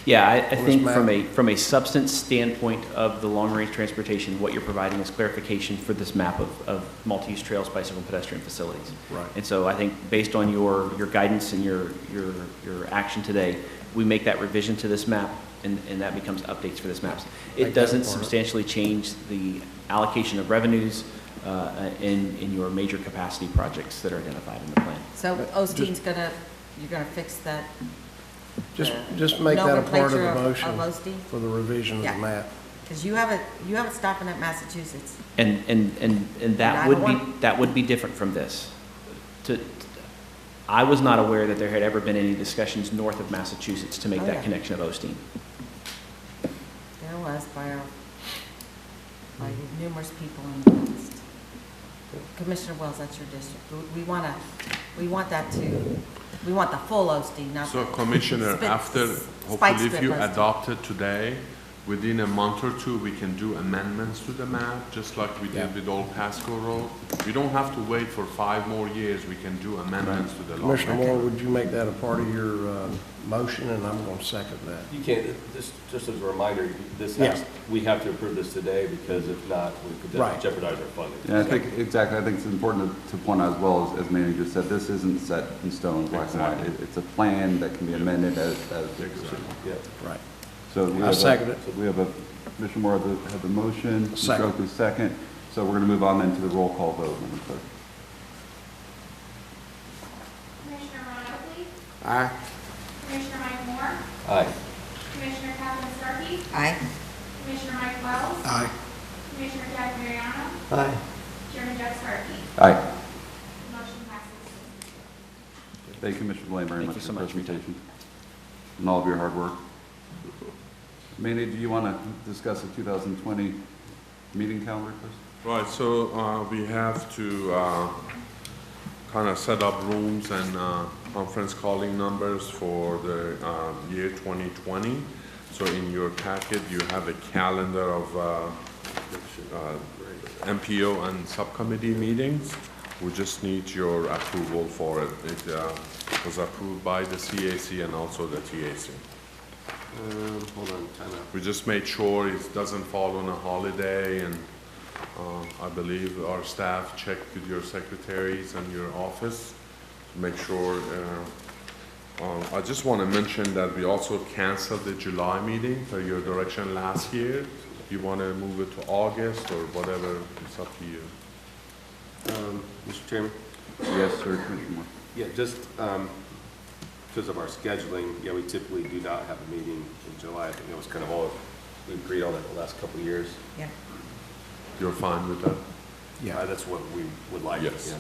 S10: Yeah, I
S7: Well,
S10: think
S7: this
S10: from a substance standpoint of the long-range transportation, what you're providing is clarification for this map of multi-use trails, bicycle, and pedestrian facilities.
S7: Right.
S10: And so I think based on your guidance and your action today, we make that revision to this map, and that becomes updates for this map. It doesn't substantially change the allocation of revenues in your major capacity projects that are identified in the plan.
S12: So Osteen's you're gonna fix that?
S7: Just make that a part of
S12: nomenclature
S7: the
S12: of
S7: motion
S12: Osteen?
S7: for the revision of the
S12: Yeah.
S7: map.
S12: Because you have it stopping at Massachusetts.
S10: And
S12: And
S10: that
S12: I
S10: would
S12: don't
S10: be,
S12: want-
S10: that would be different from this. I was not aware that there had ever been any discussions north of Massachusetts to make
S12: Oh,
S10: that
S12: yeah.
S10: connection of Osteen.
S12: There was by numerous people in the past. Commissioner Wells, that's your district. We want the full Osteen, not
S8: So
S12: the
S8: Commissioner,
S12: spit-
S8: after,
S12: spike
S8: hopefully if
S12: strip
S8: you
S12: Osteen.
S8: adopt it today, within a month or two, we can do amendments to the map, just like we
S6: Yeah.
S8: did with Old Pasco Road. We don't have to wait for 5 more years, we can do amendments to the law.
S7: Commissioner Moore, would you make that a part of your motion, and I'm going to second that.
S11: You can't, just as a reminder,
S7: Yeah.
S11: we have to approve this today, because if not, we could
S7: Right.
S11: jeopardize our funding.
S1: Yeah, I think, exactly, I think it's important to point out as well, as Manny just said, this isn't set in stone, black and white.
S8: Exactly.
S1: It's a plan that can be amended as
S11: Yeah.
S7: Right.
S1: So we
S7: I
S1: have
S7: second it.
S1: So we have Commissioner Moore have the motion, Mr.
S7: Second.
S1: Oakley second. So we're going to move on then to the roll call vote, Madam Clerk.
S2: Commissioner Ron Oakley,
S7: Aye.
S2: Commissioner Mike Moore,
S11: Aye.
S2: Commissioner Catherine Starkey,
S12: Aye.
S2: Commissioner Mike Wells,
S7: Aye.
S2: Commissioner Jack Mariano,
S13: Aye.
S2: Chairman Jeff Starkey.
S1: Aye.
S2: Motion passes.
S1: Thank you, Mr. Blaine, very
S10: Thank
S1: much
S10: you
S1: for
S10: so
S1: the
S10: much for your time.
S1: presentation and all of your hard work. Manny, do you want to discuss the 2020 meeting calendar, please?
S8: Right, so we have to kind of set up rooms and conference calling numbers for the year 2020. So in your packet, you have a calendar of MPO and subcommittee meetings. We just need your approval for it. It was approved by the CAC and also the TAC.
S11: Hold on, time out.
S8: We just made sure it doesn't fall on a holiday, and I believe our staff checked with your secretaries and your office to make sure. I just want to mention that we also canceled the July meeting per your direction last year. If you want to move it to August or whatever, it's up to you.
S11: Mr. Chairman?
S1: Yes, sir, Commissioner Moore.
S11: Yeah, just because of our scheduling, yeah, we typically do not have a meeting in July. I think that was kind of all we agreed on it the last couple of years.
S12: Yeah.
S8: You're fine with that?
S7: Yeah.
S11: That's what we would like.
S8: Yes.
S11: Yeah.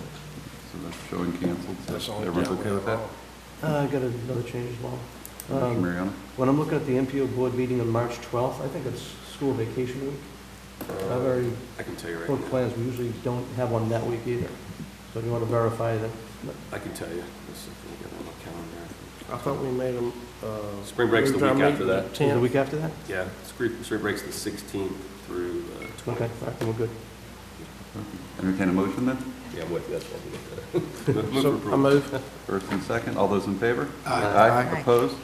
S1: So that's showing canceled. So
S7: That's all.
S1: everyone's okay with that?
S13: I got another change as well.
S1: Commissioner Mariano?
S13: When I'm looking at the MPO board meeting on March 12th, I think it's school vacation week. I've already
S11: I can tell you right
S13: put
S11: now.
S13: plans, we usually don't have one that week either. So if you want to verify that,
S11: I can tell you. Let's see if we get on the calendar.
S7: I thought we made them.
S11: Spring break's the week after that.
S13: is the week after that?
S11: Yeah, spring break's the 16th through the 20th.
S13: Okay, all right, then we're good.
S1: Entertain a motion then?
S11: Yeah, I'm with you, that's what we looked at.
S7: So I move.
S1: First and second, all those in favor?
S7: Aye.
S12: Aye.
S1: Opposed?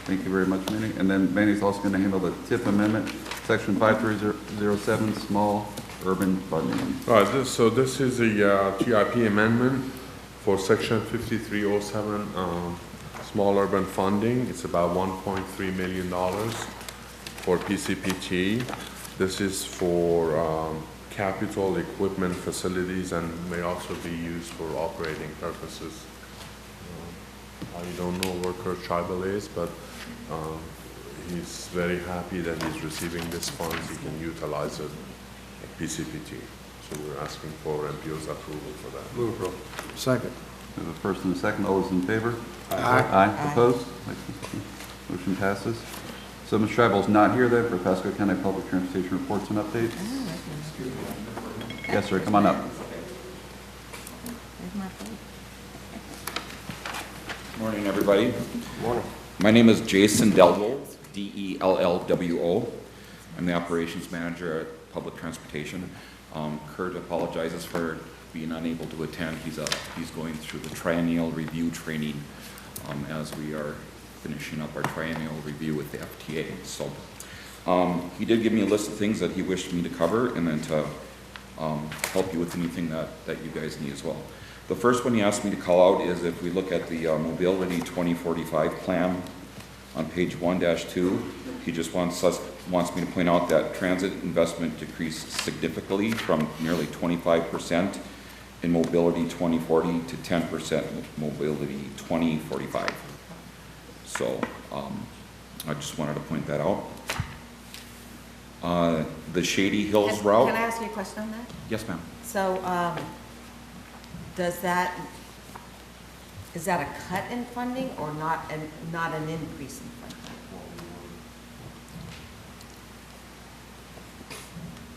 S1: Thank you very much, Manny. And then Manny's also going to handle the TIP amendment, section 5307, small urban funding.
S8: All right, so this is a TIP amendment for section 5307, small urban funding. It's about $1.3 million for PCPT. This is for capital equipment facilities and may also be used for operating purposes. I don't know where Kurt Tribal is, but he's very happy that he's receiving this funds. He can utilize it at PCPT. So we're asking for MPO's approval for that.
S11: Move approval.
S7: Second.
S1: We have a first and a second, all those in favor?
S7: Aye.
S1: Aye. Opposed? Motion passes. So Ms. Schreiber's not here then for Pasco County Public Transportation reports and updates. Yes, sir, come on up.
S12: There's my phone.
S14: Morning, everybody.
S11: Morning.
S14: My name is Jason Delwo, D-E-L-L-W-O. I'm the operations manager at Public Transportation. Kurt apologizes for being unable to attend. He's going through the triennial review training as we are finishing up our triennial review with the FTA. So he did give me a list of things that he wished me to cover and then to help you with anything that you guys need as well. The first one he asked me to call out is if we look at the Mobility 2045 plan on page 1-2, he just wants me to point out that transit investment decreased significantly from nearly 25% in Mobility 2040 to 10% Mobility 2045. So I just wanted to point that out. The Shady Hills route.
S12: Can I ask you a question on that?
S14: Yes, ma'am.
S12: So, is that a cut in funding or not an increase in funding?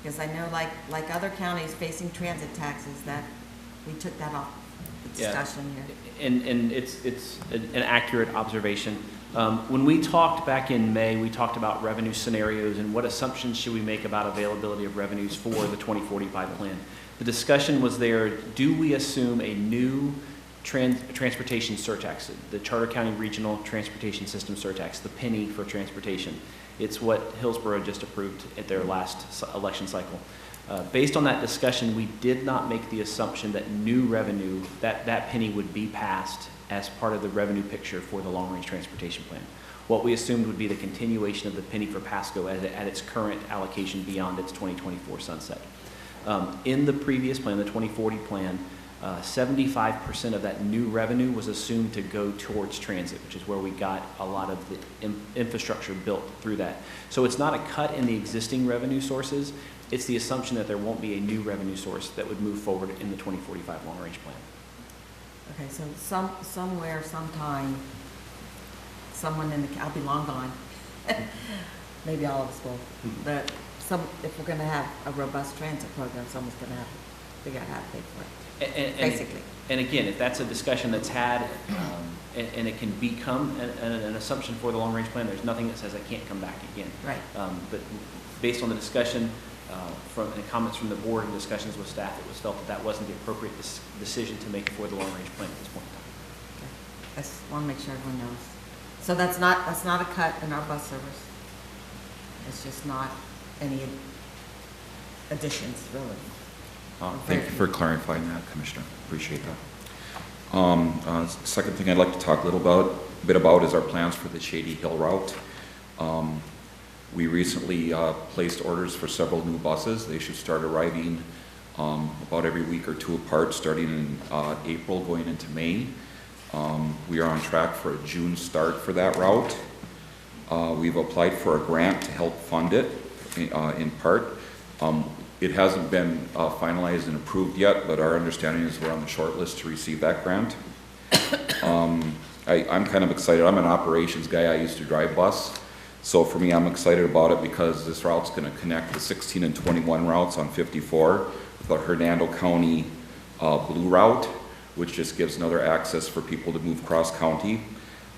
S12: Because I know like other counties facing transit taxes, that we took that off the
S10: Yeah.
S12: discussion here.
S10: And it's an accurate observation. When we talked back in May, we talked about revenue scenarios and what assumptions should we make about availability of revenues for the 2045 plan. The discussion was there, do we assume a new transportation surtax, the Charter County Regional Transportation System surtax, the penny for transportation? It's what Hillsborough just approved at their last election cycle. Based on that discussion, we did not make the assumption that new revenue, that penny would be passed as part of the revenue picture for the long-range transportation plan. What we assumed would be the continuation of the penny for Pasco at its current allocation beyond its 2024 sunset. In the previous plan, the 2040 plan, 75% of that new revenue was assumed to go towards transit, which is where we got a lot of the infrastructure built through that. So it's not a cut in the existing revenue sources, it's the assumption that there won't be a new revenue source that would move forward in the 2045 long-range plan.
S12: Okay, so somewhere, sometime, someone I'll be long gone. Maybe all of us will. But if we're gonna have a robust transit program, someone's gonna have to figure out how to pay for it, basically.
S10: And again, if that's a discussion that's had, and it can become an assumption for the long-range plan, there's nothing that says it can't come back again.
S12: Right.
S10: But based on the discussion, and comments from the board and discussions with staff, it was felt that wasn't the appropriate decision to make for the long-range plan at this point in time.
S12: Okay. I just want to make sure everyone knows. So that's not a cut in our bus service. It's just not any additions, really.
S14: Thank you for clarifying that, Commissioner. Appreciate that. Second thing I'd like to talk a little bit about is our plans for the Shady Hill route. We recently placed orders for several new buses. They should start arriving about every week or two apart, starting in April going into May. We are on track for a June start for that route. We've applied for a grant to help fund it in part. It hasn't been finalized and approved yet, but our understanding is we're on the short list to receive that grant. I'm kind of excited. I'm an operations guy. I used to drive bus. So for me, I'm excited about it because this route's going to connect the 16 and 21 routes on 54 with the Hernando County Blue Route, which just gives another access for people to move cross-county.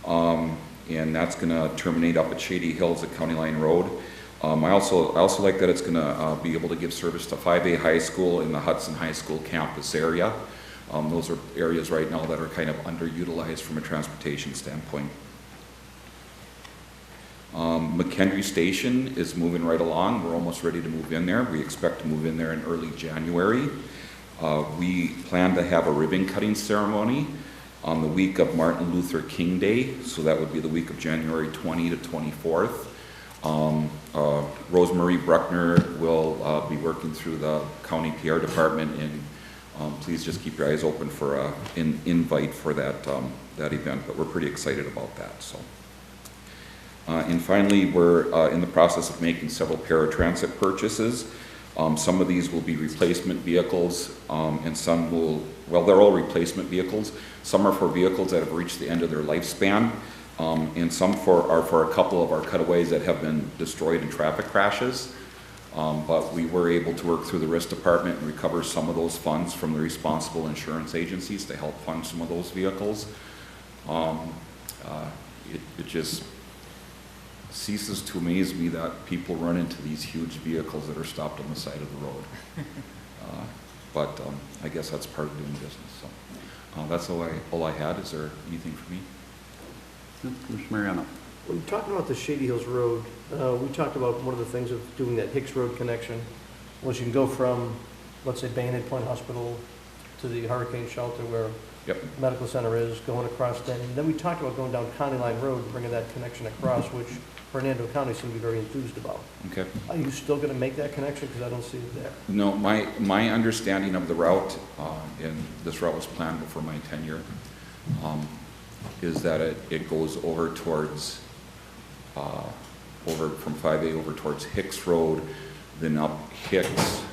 S14: And that's going to terminate up at Shady Hills at County Line Road. I also like that it's going to be able to give service to 5A High School and the Hudson High School campus area. Those are areas right now that are kind of underutilized from a transportation standpoint. McHenry Station is moving right along. We're almost ready to move in there. We expect to move in there in early January. We plan to have a ribbon cutting ceremony on the week of Martin Luther King Day, so that would be the week of January 20 to 24th. Rosemarie Bruckner will be working through the county PR department, and please just keep your eyes open for an invite for that event, but we're pretty excited about that. So. And finally, we're in the process of making several paratransit purchases. Some of these will be replacement vehicles, and some will, well, they're all replacement vehicles. Some are for vehicles that have reached the end of their lifespan, and some are for a couple of our cutaways that have been destroyed in traffic crashes. But we were able to work through the risk department and recover some of those funds from the responsible insurance agencies to help fund some of those vehicles. It just ceases to amaze me that people run into these huge vehicles that are stopped on the side of the road. But I guess that's part of doing business. So that's all I had. Is there anything for me?
S1: Commissioner Mariano.
S13: When talking about the Shady Hills Road, we talked about one of the things of doing that Hicks Road connection was you can go from, let's say, Bayonet Point Hospital to the hurricane shelter where medical center is, going across then. And then we talked about going down County Line Road and bringing that connection across, which Hernando County seemed to be very enthused about.
S14: Okay.
S13: Are you still going to make that connection? Because I don't see it there.
S14: No, my understanding of the route, and this route was planned before my tenure, is that it goes over towards, over from 5A over towards Hicks Road, then up Hicks,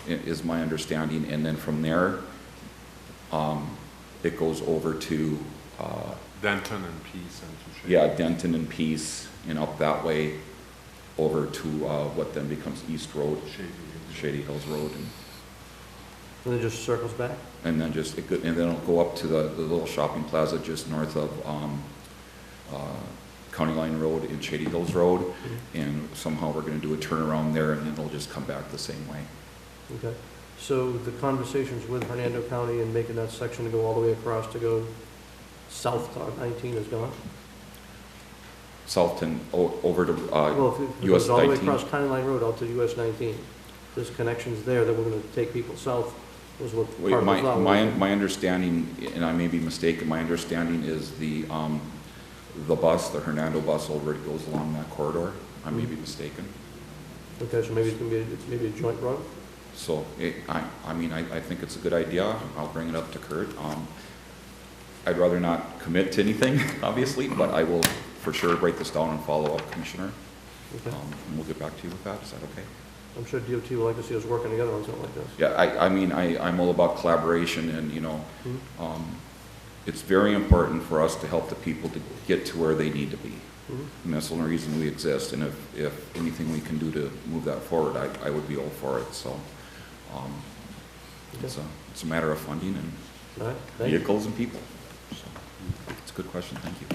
S14: is my understanding, and then from there, it goes over to
S8: Denton and Peace and to Shady.
S14: Yeah, Denton and Peace, and up that way over to what then becomes East Road, Shady Hills Road,
S13: And then just circles back?
S14: and then and then it'll go up to the little shopping plaza just north of County Line Road and Shady Hills Road, and somehow we're gonna do a turnaround there, and then it'll just come back the same way.
S13: Okay. So the conversations with Hernando County and making that section to go all the way across to go south to 19 is gone?
S14: South and over to
S13: Well, if it
S14: US
S13: goes all the way
S14: 19.
S13: across County Line Road out to US 19, there's connections there that we're going to take people south, was what
S14: Wait,
S13: part of the flower was.
S14: my understanding, and I may be mistaken, my understanding is the bus, the Hernando bus already goes along that corridor. I may be mistaken.
S13: Okay, so maybe it's going to be, maybe a joint road?
S14: So, I mean, I think it's a good idea. I'll bring it up to Kurt. I'd rather not commit to anything, obviously, but I will for sure write this down and follow up, Commissioner.
S13: Okay.
S14: And we'll get back to you with that. Is that okay?
S13: I'm sure DOT would like to see us working together on something like this.
S14: Yeah, I mean, I'm all about collaboration, and, you know,
S13: Mhm.
S14: it's very important for us to help the people to get to where they need to be.
S13: Mhm.
S14: And that's the only reason we exist, and if anything we can do to move that forward, I would be all for it, so. It's a matter of funding and
S13: All right, thank you.
S14: vehicles and people. So, it's a good question, thank you.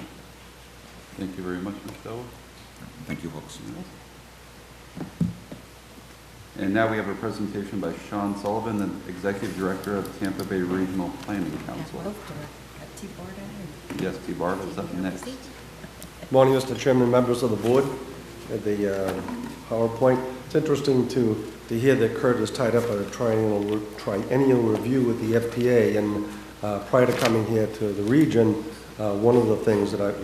S1: Thank you very much, Mr. Elwood.
S14: Thank you, folks.
S1: And now we have a presentation by Sean Sullivan, the Executive Director of Tampa Bay Regional Planning Council. Yes, T. Barta is up next.
S3: Morning, Mr. Chairman, members of the board. At the PowerPoint, it's interesting to hear that Kurt is tied up at a triennial review with the FTA, and prior to coming here to the region, one of the things that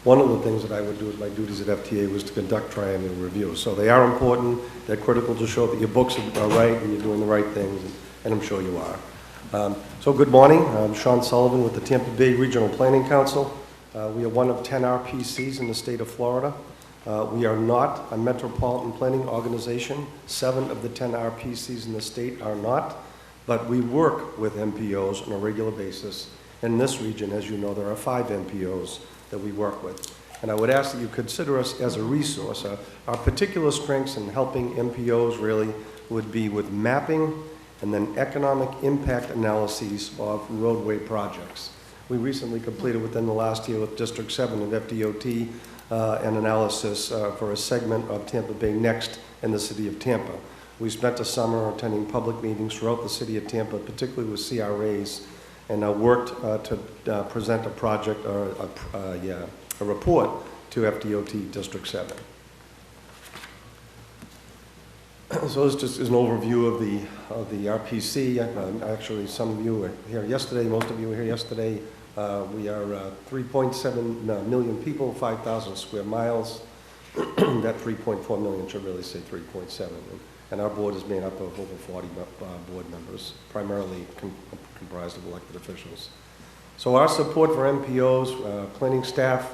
S3: one of the things that I would do with my duties at FTA was to conduct triennial reviews. So they are important, they're critical to show that your books are right and you're doing the right things, and I'm sure you are. So good morning, I'm Sean Sullivan with the Tampa Bay Regional Planning Council. We are one of 10 RPCs in the state of Florida. We are not a metropolitan planning organization. 7 of the 10 RPCs in the state are not, but we work with MPOs on a regular basis. In this region, as you know, there are 5 MPOs that we work with. And I would ask that you consider us as a resource. Our particular strengths in helping MPOs really would be with mapping and then economic impact analyses of roadway projects. We recently completed within the last year with District 7 of FDOT an analysis for a segment of Tampa Bay Next in the city of Tampa. We spent a summer attending public meetings throughout the city of Tampa, particularly with CRAs, and worked to present a project or a report to FDOT District 7. So this just is an overview of the RPC. Actually, some of you were here yesterday. Most of you were here yesterday. We are 3.7 million people, 5,000 square miles. That 3.4 million should really say 3.7. And our board is made up of over 40 board members, primarily comprised of elected officials. So our support for MPOs, planning staff,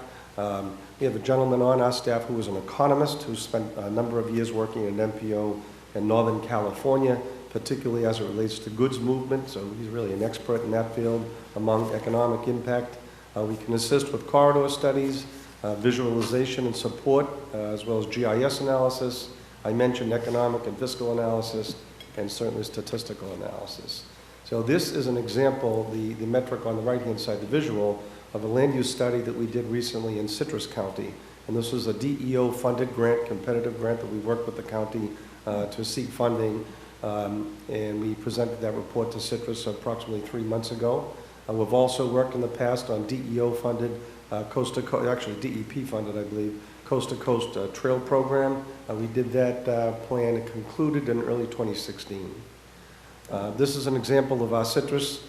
S3: we have a gentleman on our staff who is an economist who spent a number of years working in an MPO in Northern California, particularly as it relates to goods movement, so he's really an expert in that field among economic impact. We can assist with corridor studies, visualization and support, as well as GIS analysis. I mentioned economic and fiscal analysis, and certainly statistical analysis. So this is an example, the metric on the right-hand side, the visual, of a land use study that we did recently in Citrus County. And this was a DEO-funded grant, competitive grant that we worked with the county to seek funding. And we presented that report to Citrus approximately 3 months ago. We've also worked in the past on DEO-funded, actually DEP-funded, I believe, coast-to-coast trail program. We did that plan and concluded in early 2016. This is an example of our Citrus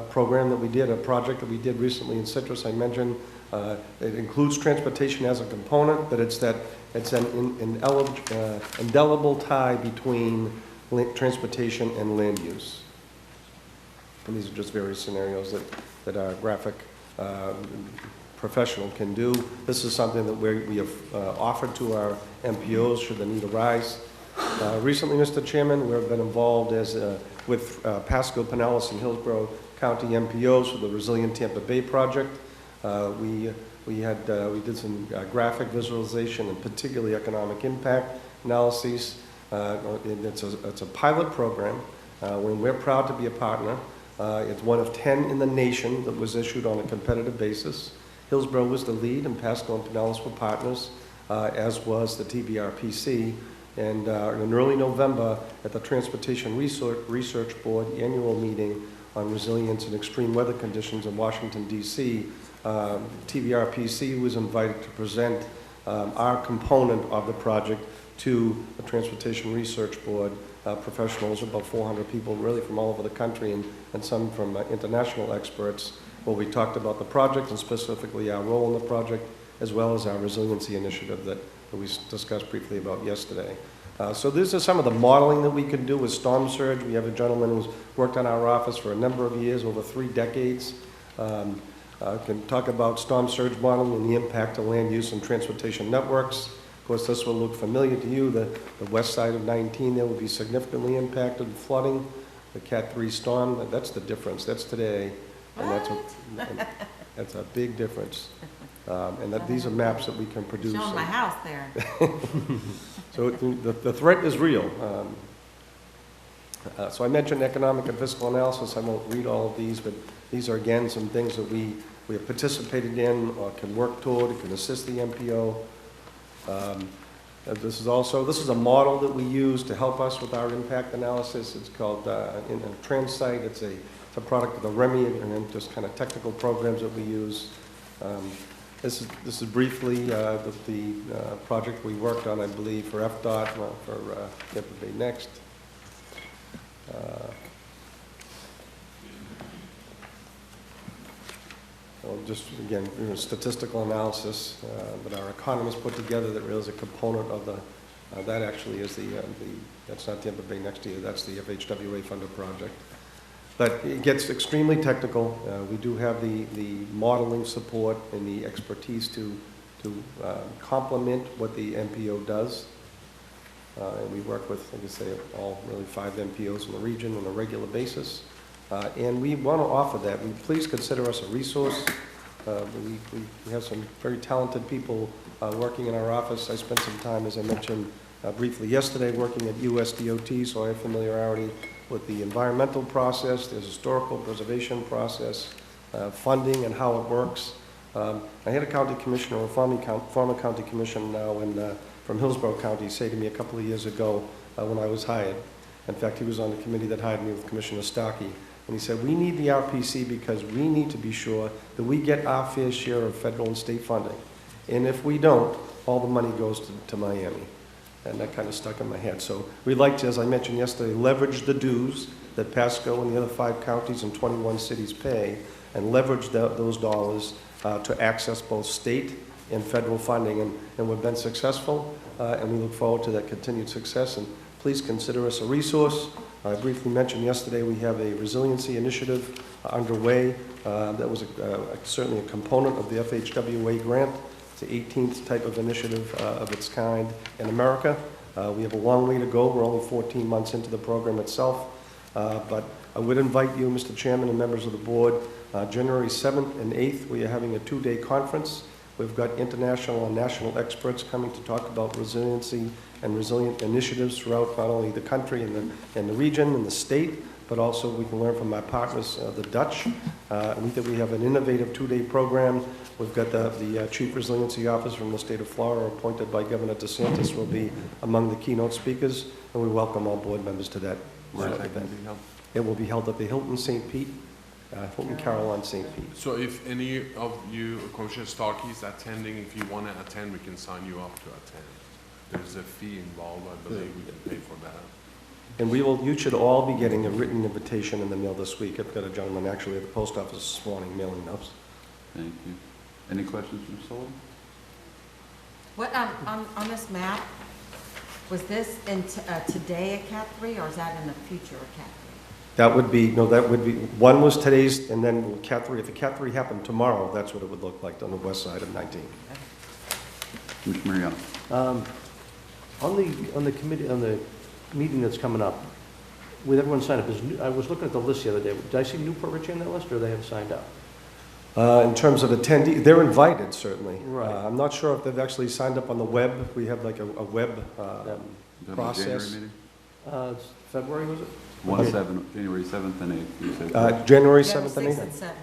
S3: program that we did, a project that we did recently in Citrus. I mentioned it includes transportation as a component, but it's an indelible tie between transportation and land use. And these are just various scenarios that our graphic professional can do. This is something that we have offered to our MPOs should the need arise. Recently, Mr. Chairman, we've been involved with Pasco, Pinellas, and Hillsborough County MPOs for the Resilient Tampa Bay project. We did some graphic visualization and particularly economic impact analyses. It's a pilot program. We're proud to be a partner. It's one of 10 in the nation that was issued on a competitive basis.
S7: Hillsborough was the lead, and Pasco and Pinellas were partners, as was the TBRPC. And in early November, at the Transportation Research Board annual meeting on resilience in extreme weather conditions in Washington, D.C., TBRPC was invited to present our component of the project to the Transportation Research Board professionals, about 400 people really from all over the country, and some from international experts, where we talked about the project and specifically our role in the project, as well as our resiliency initiative that we discussed briefly about yesterday. So these are some of the modeling that we can do with storm surge. We have a gentleman who's worked on our office for a number of years, over 3 decades. Can talk about storm surge modeling and the impact of land use and transportation networks. Of course, this will look familiar to you. The west side of 19 there will be significantly impacted with flooding. The Cat 3 storm, that's the difference. That's today. And that's a big difference. And that these are maps that we can produce.
S12: Showing my house there.
S7: So the threat is real. So I mentioned economic and fiscal analysis. I won't read all of these, but these are again some things that we have participated in or can work toward, can assist the MPO. This is a model that we use to help us with our impact analysis. It's called Transite. It's a product of the REMI and then just kind of technical programs that we use. This is briefly the project we worked on, I believe, for FDOT, for Tampa Bay Next. Just again, statistical analysis that our economists put together that really is a component of the. That actually is that's not Tampa Bay Next year. That's the FHWA funded project. But it gets extremely technical. We do have the modeling support and the expertise to complement what the MPO does. And we work with, like I say, all really 5 MPOs in the region on a regular basis. And we want to offer that. Please consider us a resource. We have some very talented people working in our office. I spent some time, as I mentioned briefly yesterday, working at USDOT, so I have familiarity with the environmental process, the historical preservation process, funding and how it works. I had a county commissioner, a former county commissioner now from Hillsborough County, say to me a couple of years ago when I was hired. In fact, he was on the committee that hired me with Commissioner Starkey. And he said, we need the RPC because we need to be sure that we get our fair share of federal and state funding. And if we don't, all the money goes to Miami. And that kind of stuck in my head. So we'd like to, as I mentioned yesterday, leverage the dues that Pasco and the other 5 counties and 21 cities pay, and leverage those dollars to access both state and federal funding. And we've been successful, and we look forward to that continued success. And please consider us a resource. I briefly mentioned yesterday we have a resiliency initiative underway. That was certainly a component of the FHWA grant. It's the 18th type of initiative of its kind in America. We have a long way to go. We're only 14 months into the program itself. But I would invite you, Mr. Chairman, and members of the board, January 7th and 8th, we are having a 2-day conference. We've got international and national experts coming to talk about resiliency and resilient initiatives throughout not only the country and the region and the state, but also we can learn from our partners, the Dutch. We think we have an innovative 2-day program. We've got the Chief Resiliency Officer from the state of Florida, appointed by Governor DeSantis, will be among the keynote speakers, and we welcome all board members to that event. It will be held at the Hilton St. Pete, Hilton Carillon St. Pete.
S8: So if any of you, Commissioner Starkey, is attending, if you want to attend, we can sign you up to attend. There's a fee involved, I believe we can pay for that.
S7: And you should all be getting a written invitation in the mail this week. I've got a gentleman actually at the post office this morning mailing those.
S1: Thank you. Any questions from Sullivan?
S12: What, on this map, was this in today at Cat 3, or is that in the future of Cat 3?
S7: That would be, one was today's, and then Cat 3. If the Cat 3 happened tomorrow, that's what it would look like on the west side of 19.
S1: Commissioner Mariano.
S13: On the committee, on the meeting that's coming up, with everyone signed up, I was looking at the list the other day. Did I see Newport Richie on that list, or they have signed up?
S7: In terms of attendees, they're invited, certainly.
S13: Right.
S7: I'm not sure if they've actually signed up on the web. We have like a web process.
S13: February, was it?
S1: January 7th and 8th. You said
S7: January 7th and 8th?
S12: 6th and 7th.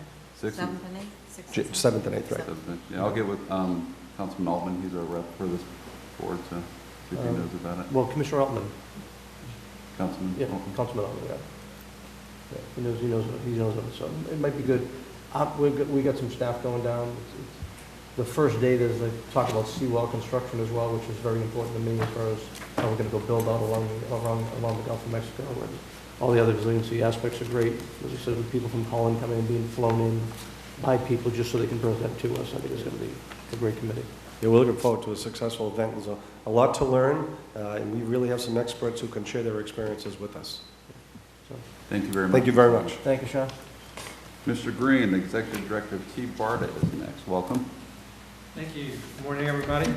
S1: 6th
S12: 7th and 8th? 7th.
S3: 7th and 8th, right?
S1: Yeah, I'll get with Councilman Altman, he's our rep for this board, so see if he knows about it.
S13: Well, Commissioner Altman,
S1: Councilman
S13: yeah,
S1: Altman.
S13: Councilman Altman, yeah. Yeah, he knows of it, so it might be good. We got some staff going down. The first day, there's a talk about seawall construction as well, which is very important to me as far as how we're gonna go build out along the Gulf of Mexico. And all the other resiliency aspects are great. As I said, with people from Holland coming and being flown in by people just so they can bring that to us, I think it's gonna be a great committee.
S3: Yeah, we're looking forward to a successful event. There's a lot to learn, and we really have some experts who can share their experiences with us. So,
S1: Thank you very much.
S3: thank you very much.
S13: Thank you, Sean.
S1: Mr. Green, the Executive Director of T-BARTA is next. Welcome.
S15: Thank you. Good morning, everybody.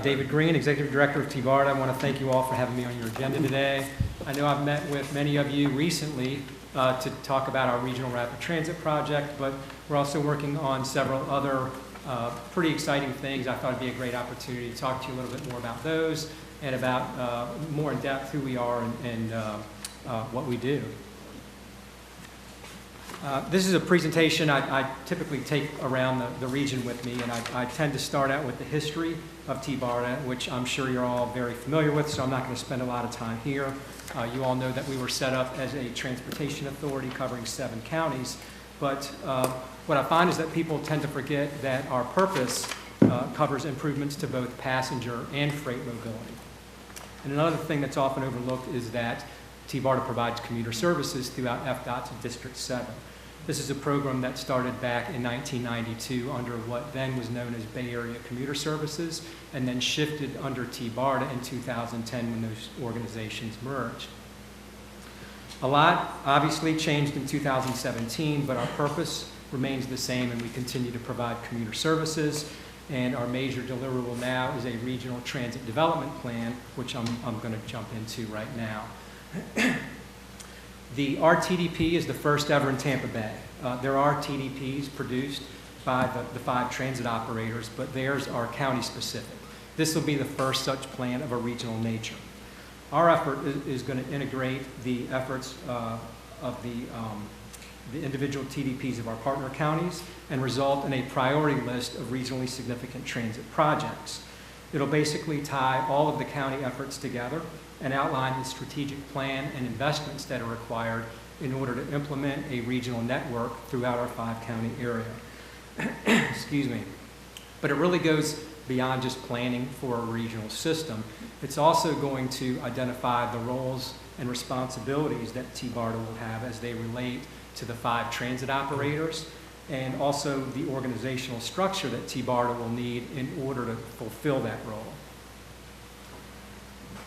S15: David Green, Executive Director of T-BARTA. I want to thank you all for having me on your agenda today. I know I've met with many of you recently to talk about our Regional Rapid Transit Project, but we're also working on several other pretty exciting things. I thought it'd be a great opportunity to talk to you a little bit more about those and about more in depth who we are and what we do. This is a presentation I typically take around the region with me, and I tend to start out with the history of T-BARTA, which I'm sure you're all very familiar with, so I'm not going to spend a lot of time here. You all know that we were set up as a transportation authority covering 7 counties, but what I find is that people tend to forget that our purpose covers improvements to both passenger and freight mobility. And another thing that's often overlooked is that T-BARTA provides commuter services throughout FDOT's District 7. This is a program that started back in 1992 under what then was known as Bay Area Commuter Services, and then shifted under T-BARTA in 2010 when those organizations merged. A lot obviously changed in 2017, but our purpose remains the same, and we continue to provide commuter services. And our major deliverable now is a regional transit development plan, which I'm going to jump into right now. The RTDP is the first ever in Tampa Bay. There are TDPs produced by the 5 transit operators, but theirs are county specific. This will be the first such plan of a regional nature. Our effort is going to integrate the efforts of the individual TDPs of our partner counties and result in a priority list of regionally significant transit projects. It'll basically tie all of the county efforts together and outline the strategic plan and investments that are required in order to implement a regional network throughout our 5-county area. Excuse me. But it really goes beyond just planning for a regional system. It's also going to identify the roles and responsibilities that T-BARTA will have as they relate to the 5 transit operators, and also the organizational structure that T-BARTA will need in order to fulfill that role.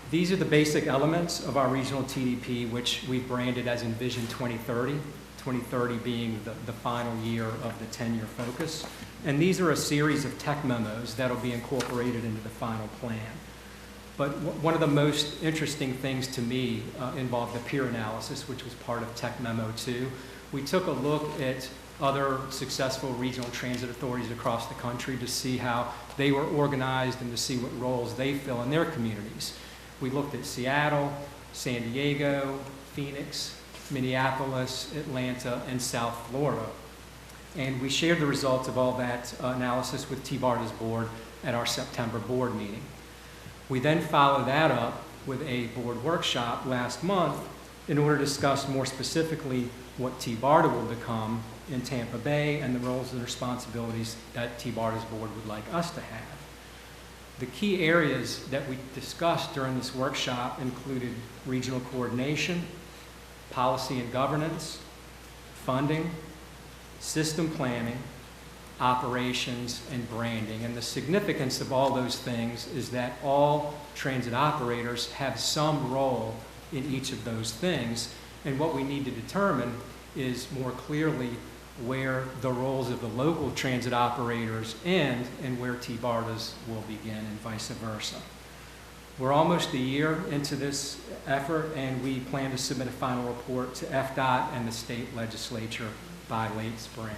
S15: These are the basic elements of our regional TDP, which we've branded as Envision 2030, 2030 being the final year of the 10-year focus. And these are a series of tech memos that will be incorporated into the final plan. But one of the most interesting things to me involved the peer analysis, which was part of Tech Memo 2. We took a look at other successful regional transit authorities across the country to see how they were organized and to see what roles they fill in their communities. We looked at Seattle, San Diego, Phoenix, Minneapolis, Atlanta, and South Florida. And we shared the results of all that analysis with T-BARTA's board at our September board meeting. We then followed that up with a board workshop last month in order to discuss more specifically what T-BARTA will become in Tampa Bay and the roles and responsibilities that T-BARTA's board would like us to have. The key areas that we discussed during this workshop included regional coordination, policy and governance, funding, system planning, operations, and branding. And the significance of all those things is that all transit operators have some role in each of those things. And what we need to determine is more clearly where the roles of the local transit operators end and where T-BARTA's will begin and vice versa. We're almost a year into this effort, and we plan to submit a final report to FDOT and the state legislature by late spring.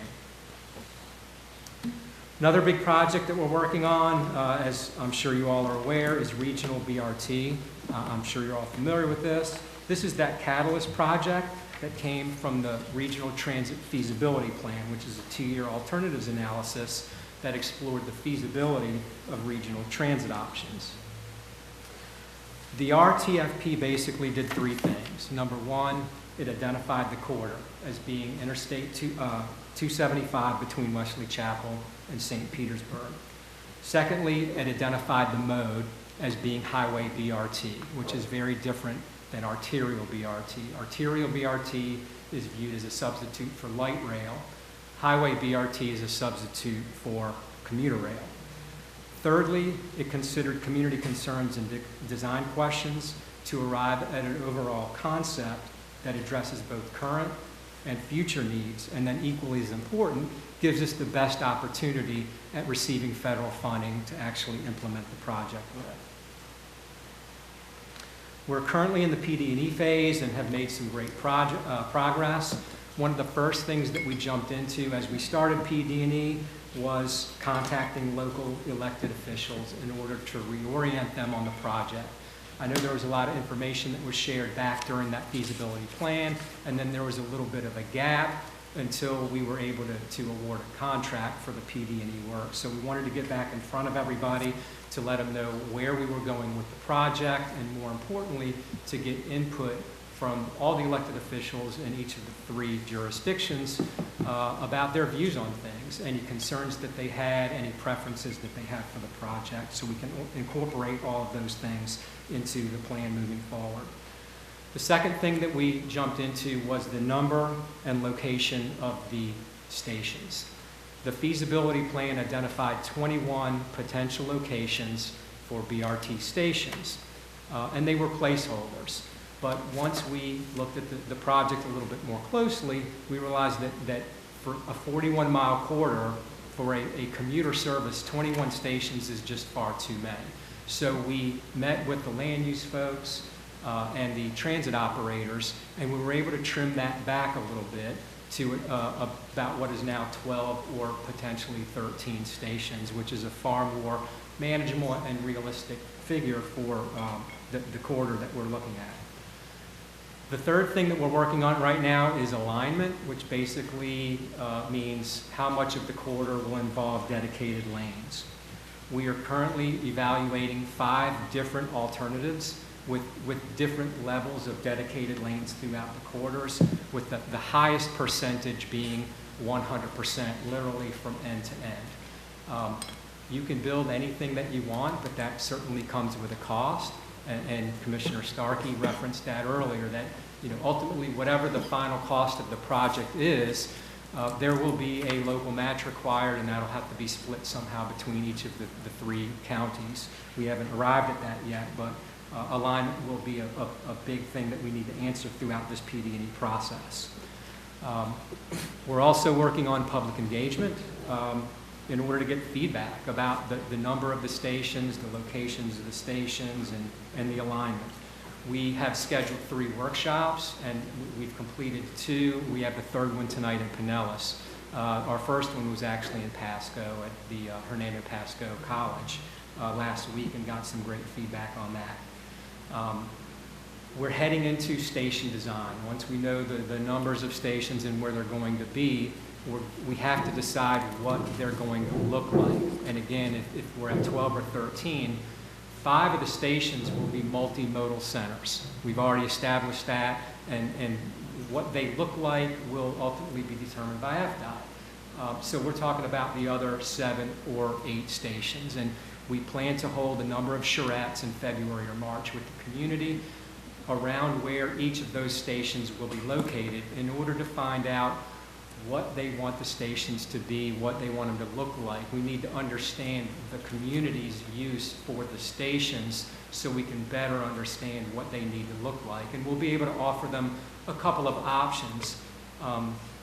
S15: Another big project that we're working on, as I'm sure you all are aware, is regional BRT. I'm sure you're all familiar with this. This is that Catalyst project that came from the Regional Transit Feasibility Plan, which is a 2-year alternatives analysis that explored the feasibility of regional transit options. The RTFP basically did 3 things. Number 1, it identified the corridor as being Interstate 275 between Wesley Chapel and St. Petersburg. Secondly, it identified the mode as being highway BRT, which is very different than arterial BRT. Arterial BRT is viewed as a substitute for light rail. Highway BRT is a substitute for commuter rail. Thirdly, it considered community concerns and design questions to arrive at an overall concept that addresses both current and future needs, and then equally as important, gives us the best opportunity at receiving federal funding to actually implement the project with. We're currently in the PD&E phase and have made some great progress. One of the first things that we jumped into as we started PD&E was contacting local elected officials in order to reorient them on the project. I know there was a lot of information that was shared back during that feasibility plan, and then there was a little bit of a gap until we were able to award a contract for the PD&E work. So we wanted to get back in front of everybody to let them know where we were going with the project, and more importantly, to get input from all the elected officials in each of the 3 jurisdictions about their views on things, any concerns that they had, any preferences that they had for the project, so we can incorporate all of those things into the plan moving forward. The second thing that we jumped into was the number and location of the stations. The feasibility plan identified 21 potential locations for BRT stations, and they were placeholders. But once we looked at the project a little bit more closely, we realized that for a 41-mile corridor, for a commuter service, 21 stations is just far too many. So we met with the land use folks and the transit operators, and we were able to trim that back a little bit to about what is now 12 or potentially 13 stations, which is a far more manageable and realistic figure for the corridor that we're looking at. The third thing that we're working on right now is alignment, which basically means how much of the corridor will involve dedicated lanes. We are currently evaluating 5 different alternatives with different levels of dedicated lanes throughout the corridors, with the highest percentage being 100%, literally from end to end. You can build anything that you want, but that certainly comes with a cost. And Commissioner Starkey referenced that earlier, that ultimately whatever the final cost of the project is, there will be a local match required, and that'll have to be split somehow between each of the 3 counties. We haven't arrived at that yet, but alignment will be a big thing that we need to answer throughout this PD&E process. We're also working on public engagement in order to get feedback about the number of the stations, the locations of the stations, and the alignment. We have scheduled 3 workshops, and we've completed 2. We have the 3rd one tonight in Pinellas. Our first one was actually in Pasco at the Hernando Pasco College last week, and got some great feedback on that. We're heading into station design. Once we know the numbers of stations and where they're going to be, we have to decide what they're going to look like. And again, if we're at 12 or 13, 5 of the stations will be multimodal centers. We've already established that, and what they look like will ultimately be determined by FDOT. So we're talking about the other 7 or 8 stations, and we plan to hold a number of charrettes in February or March with the community around where each of those stations will be located in order to find out what they want the stations to be, what they want them to look like. We need to understand the community's use for the stations so we can better understand what they need to look like. And we'll be able to offer them a couple of options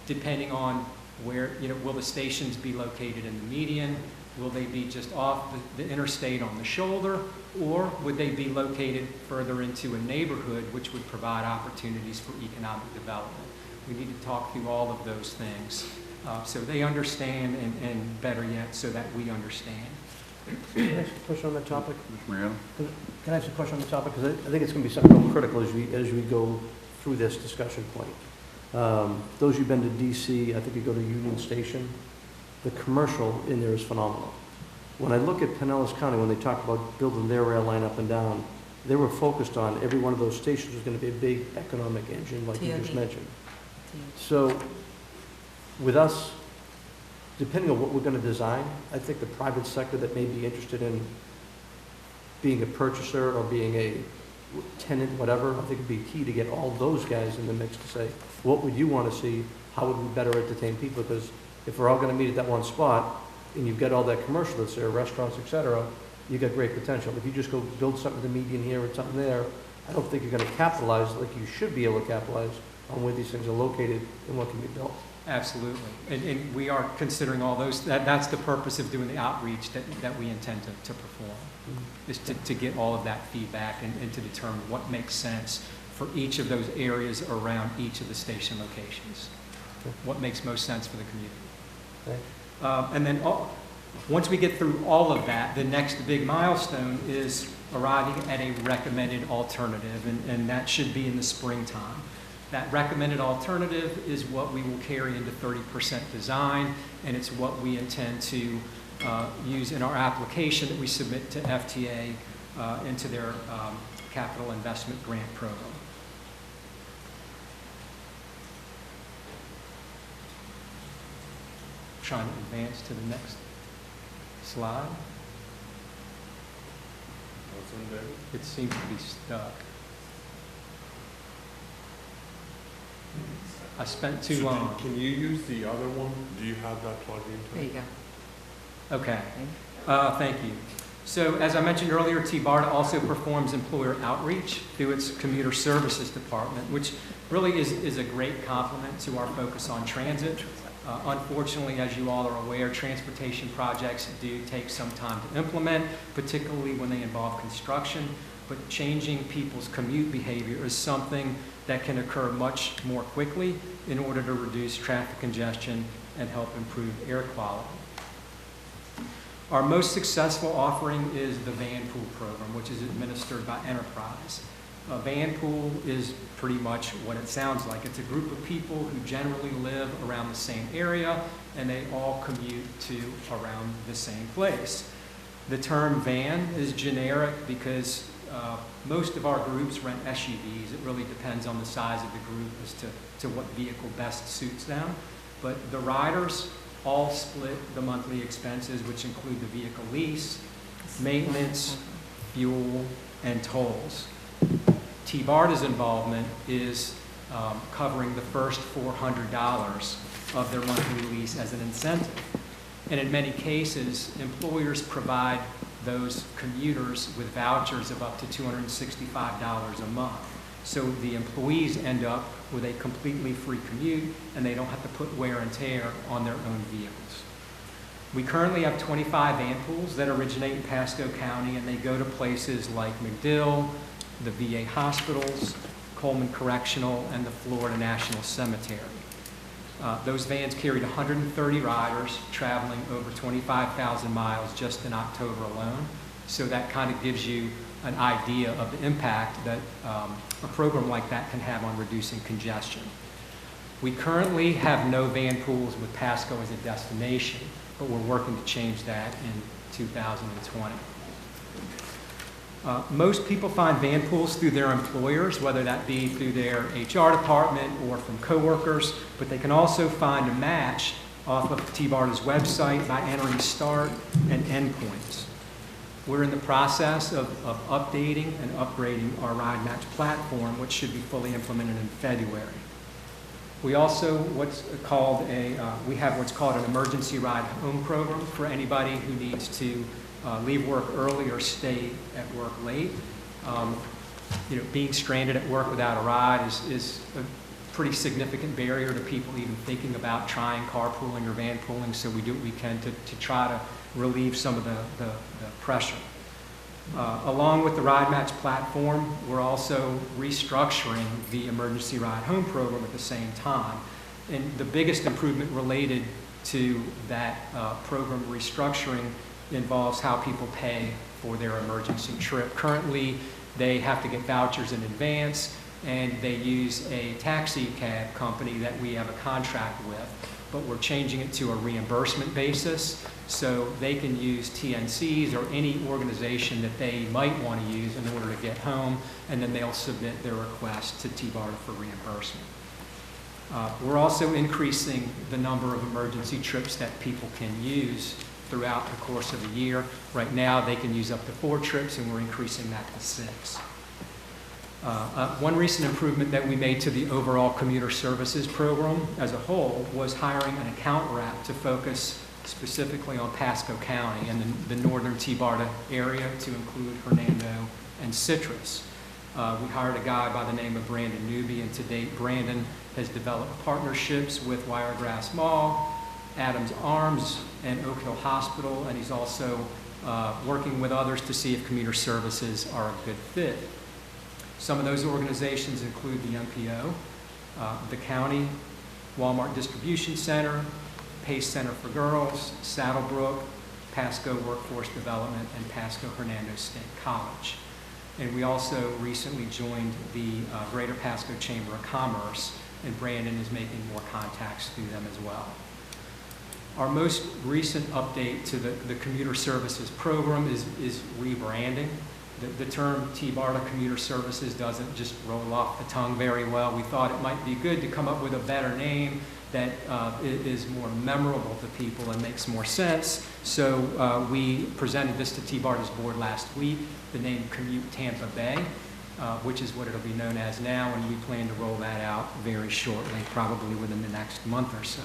S15: depending on where, will the stations be located in the median? Will they be just off the interstate on the shoulder? Or would they be located further into a neighborhood, which would provide opportunities for economic development? We need to talk through all of those things so they understand, and better yet, so that we understand.
S13: Can I ask a question on that topic?
S14: Mariano?
S13: Can I ask a question on the topic? Because I think it's going to be something real critical as we go through this discussion point. Those who've been to DC, I think you go to Union Station, the commercial in there is phenomenal. When I look at Pinellas County, when they talk about building their rail line up and down, they were focused on every one of those stations was going to be a big economic engine, like you just mentioned. So with us, depending on what we're going to design, I think the private sector that may be interested in being a purchaser or being a tenant, whatever, I think it'd be key to get all those guys in the mix to say, what would you want to see? How would we better entertain people? Because if we're all going to meet at that one spot, and you've got all that commercial that's there, restaurants, et cetera, you got great potential. If you just go build something at the median here and something there, I don't think you're going to capitalize like you should be able to capitalize on where these things are located and what can be built.
S15: Absolutely. And we are considering all those. That's the purpose of doing the outreach that we intend to perform, is to get all of that feedback and to determine what makes sense for each of those areas around each of the station locations. What makes most sense for the community.
S13: Okay.
S15: And then once we get through all of that, the next big milestone is arriving at a recommended alternative, and that should be in the springtime. That recommended alternative is what we will carry into 30% design, and it's what we intend to use in our application that we submit to FTA into their capital investment grant program. Trying to advance to the next slide. It seems to be stuck. I spent too long.
S8: Can you use the other one? Do you have that plugged in?
S12: There you go.
S15: Okay. Thank you. So as I mentioned earlier, T-BARTA also performs employer outreach through its commuter services department, which really is a great complement to our focus on transit. Unfortunately, as you all are aware, transportation projects do take some time to implement, particularly when they involve construction, but changing people's commute behavior is something that can occur much more quickly in order to reduce traffic congestion and help improve air quality. Our most successful offering is the van pool program, which is administered by Enterprise. A van pool is pretty much what it sounds like. It's a group of people who generally live around the same area, and they all commute to around the same place. The term van is generic because most of our groups rent SUVs. It really depends on the size of the group as to what vehicle best suits them. But the riders all split the monthly expenses, which include the vehicle lease, maintenance, fuel, and tolls. T-BARTA's involvement is covering the first $400 of their monthly lease as an incentive. And in many cases, employers provide those commuters with vouchers of up to $265 a month. So the employees end up with a completely free commute, and they don't have to put wear and tear on their own vehicles. We currently have 25 van pools that originate in Pasco County, and they go to places like McDill, the VA hospitals, Coleman Correctional, and the Florida National Cemetery. Those vans carried 130 riders traveling over 25,000 miles just in October alone. So that kind of gives you an idea of the impact that a program like that can have on reducing congestion. We currently have no van pools with Pasco as a destination, but we're working to change that in 2020. Most people find van pools through their employers, whether that be through their HR department or from coworkers, but they can also find a match off of T-BARTA's website by entering start and end points. We're in the process of updating and upgrading our Ride Match platform, which should be fully implemented in February. We also we have what's called an emergency ride home program for anybody who needs to leave work early or stay at work late. Being stranded at work without a ride is a pretty significant barrier to people even thinking about trying carpooling or van pooling, so we do what we can to try to relieve some of the pressure. Along with the Ride Match platform, we're also restructuring the emergency ride home program at the same time. And the biggest improvement related to that program restructuring involves how people pay for their emergency trip. Currently, they have to get vouchers in advance, and they use a taxi cab company that we have a contract with, but we're changing it to a reimbursement basis, so they can use TNCs or any organization that they might want to use in order to get home, and then they'll submit their request to T-BARTA for reimbursement. We're also increasing the number of emergency trips that people can use throughout the course of the year. Right now, they can use up to 4 trips, and we're increasing that to 6. One recent improvement that we made to the overall commuter services program as a whole was hiring an account rep to focus specifically on Pasco County and the northern T-BARTA area, to include Hernando and Citrus. We hired a guy by the name of Brandon Newby, and to date, Brandon has developed partnerships with Wiregrass Mall, Adams Arms, and Oak Hill Hospital, and he's also working with others to see if commuter services are a good fit. Some of those organizations include the MPO, the county, Walmart Distribution Center, Pace Center for Girls, Saddlebrook, Pasco Workforce Development, and Pasco Hernando State College. And we also recently joined the Greater Pasco Chamber of Commerce, and Brandon is making more contacts through them as well. Our most recent update to the commuter services program is rebranding. The term T-BARTA commuter services doesn't just roll off the tongue very well. We thought it might be good to come up with a better name that is more memorable to people and makes more sense. So we presented this to T-BARTA's board last week, the name Commute Tampa Bay, which is what it'll be known as now, and we plan to roll that out very shortly, probably within the next month or so.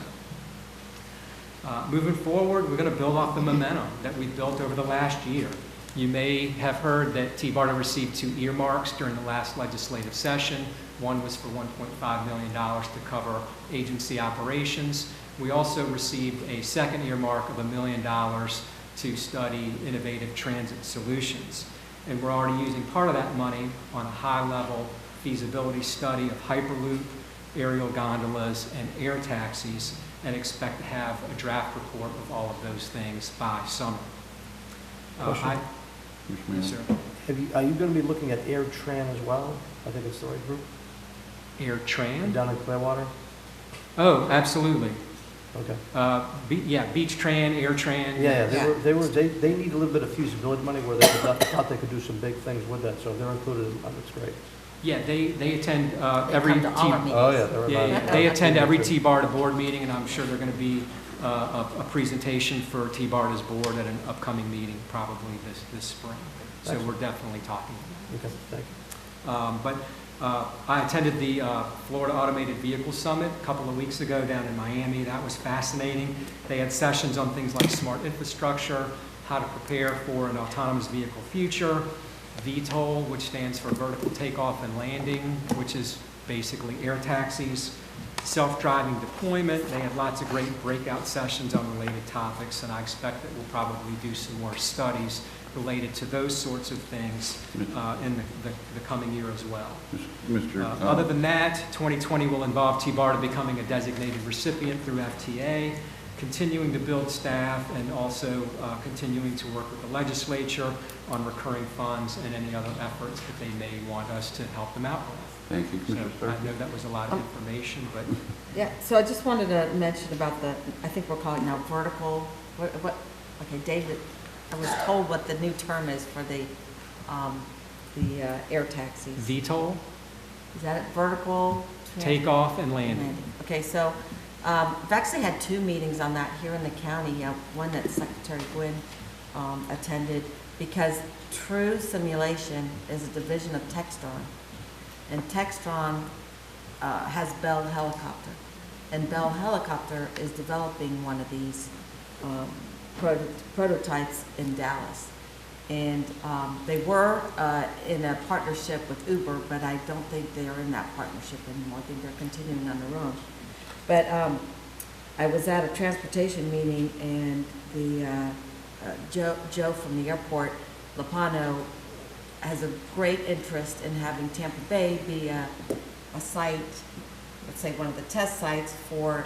S15: Moving forward, we're going to build off the momentum that we've built over the last year. You may have heard that T-BARTA received 2 earmarks during the last legislative session. One was for $1.5 million to cover agency operations. We also received a second earmark of $1 million to study innovative transit solutions. And we're already using part of that money on a high-level feasibility study of Hyperloop, aerial gondolas, and air taxis, and expect to have a draft report of all of those things by summer. Yes, sir.
S13: Are you going to be looking at AirTran as well? I think it's the right group.
S15: AirTran?
S13: Down in Clearwater?
S15: Oh, absolutely.
S13: Okay.
S15: Yeah, Beach-Tran, AirTran.
S13: Yeah, they need a little bit of feasibility money where they thought they could do some big things with that, so if they're included, that's great.
S15: Yeah, they attend every
S12: come to all our meetings.
S13: Oh, yeah. They're
S15: yeah, they attend every T-BARTA board meeting, and I'm sure they're going to be a presentation for T-BARTA's board at an upcoming meeting, probably this spring. So we're definitely talking about it.
S13: Okay, thank you.
S15: I attended the Florida Automated Vehicle Summit a couple of weeks ago down in Miami. That was fascinating. They had sessions on things like smart infrastructure, how to prepare for an autonomous vehicle future, VTOL, which stands for vertical takeoff and landing, which is basically air taxis, self-driving deployment. They had lots of great breakout sessions on related topics, and I expect that we'll probably do some more studies related to those sorts of things in the coming year as well. Other than that, 2020 will involve T-BARTA becoming a designated recipient through FTA, continuing to build staff, and also continuing to work with the legislature on recurring funds and any other efforts that they may want us to help them out with.
S1: Thank you,
S15: So I know that was a lot of information, but
S12: Yeah, so I just wanted to mention about I think we're calling it now vertical, okay, David, I was told what the new term is for the air taxis.
S15: VTOL,
S12: Is that it, vertical?
S15: takeoff and landing.
S12: Okay, so I've actually had 2 meetings on that here in the county, one that Secretary Gwynn attended, because True Simulation is a division of Textron. And Textron has Bell Helicopter. And Bell Helicopter is developing one of these prototypes in Dallas. And they were in a partnership with Uber, but I don't think they are in that partnership anymore. I think they're continuing on their own. But I was at a transportation meeting, and the Joe from the airport, Lapano, has a great interest in having Tampa Bay be a site, let's say one of the test sites for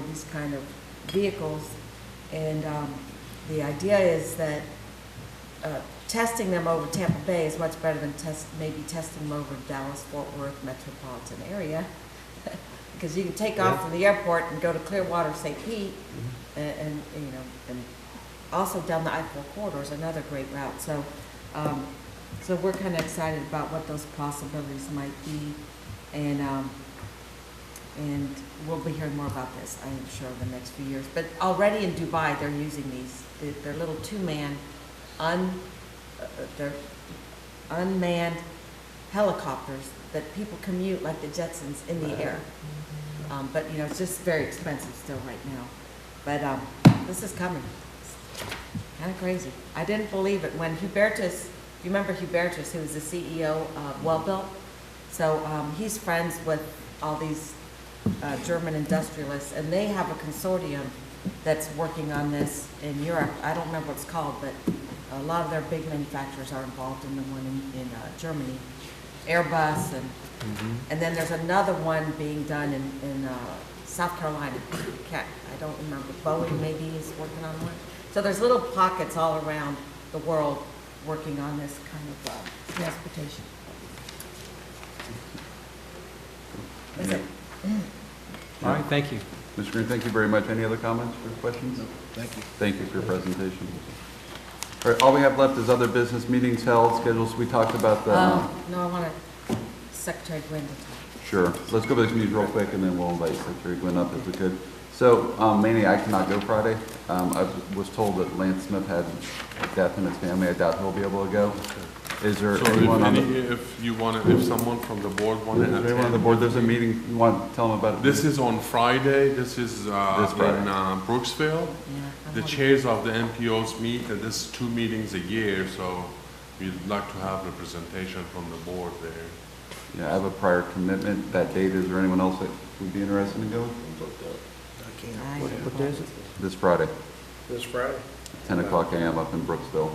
S12: these kind of vehicles. And the idea is that testing them over Tampa Bay is much better than maybe testing them over Dallas, Fort Worth, metropolitan area. Because you can take off from the airport and go to Clearwater, St. Pete, and you know, and also down the I-4 corridor is another great route. So, so we're kind of excited about what those possibilities might be, and we'll be hearing more about this, I am sure, in the next few years. But already in Dubai, they're using these. They're little two-man, they're unmanned helicopters that people commute like the Jetsons in the air. But you know, it's just very expensive still right now. But this is coming. It's kind of crazy. I didn't believe it when Hubertus, you remember Hubertus, who was the CEO of WellBuilt? So he's friends with all these German industrialists, and they have a consortium that's working on this in Europe. I don't remember what it's called, but a lot of their big manufacturers are involved in the one in Germany, Airbus, and then there's another one being done in South Carolina. I don't remember. Boeing maybe is working on one. So there's little pockets all around the world working on this kind of transportation. That's it.
S15: All right, thank you.
S1: Mr. Green, thank you very much. Any other comments or questions?
S4: No, thank you.
S1: Thank you for your presentation. All right, all we have left is other business meetings held, schedules. We talked about the...
S12: No, I want Secretary Gwynn to talk.
S1: Sure. Let's go over the meetings real quick, and then we'll invite Secretary Gwynn up if we could. So, mainly, I cannot go Friday. I was told that Lance Smith had a death in his family. I doubt he'll be able to go. Is there
S8: So
S1: anyone on the...
S8: if someone from the board want to attend.
S1: Anyone on the board, there's a meeting, you want to tell them about it?
S8: This is on Friday, this is in Brooksville.
S12: Yeah,
S8: The chairs of the MPOs meet, and this is 2 meetings a year, so we'd like to have representation from the board there.
S1: Yeah, I have a prior commitment that date. Is there anyone else that would be interested in going?
S4: I can't.
S13: What day is it?
S1: This Friday,
S7: This Friday?
S1: 10 o'clock a.m. up in Brooksville.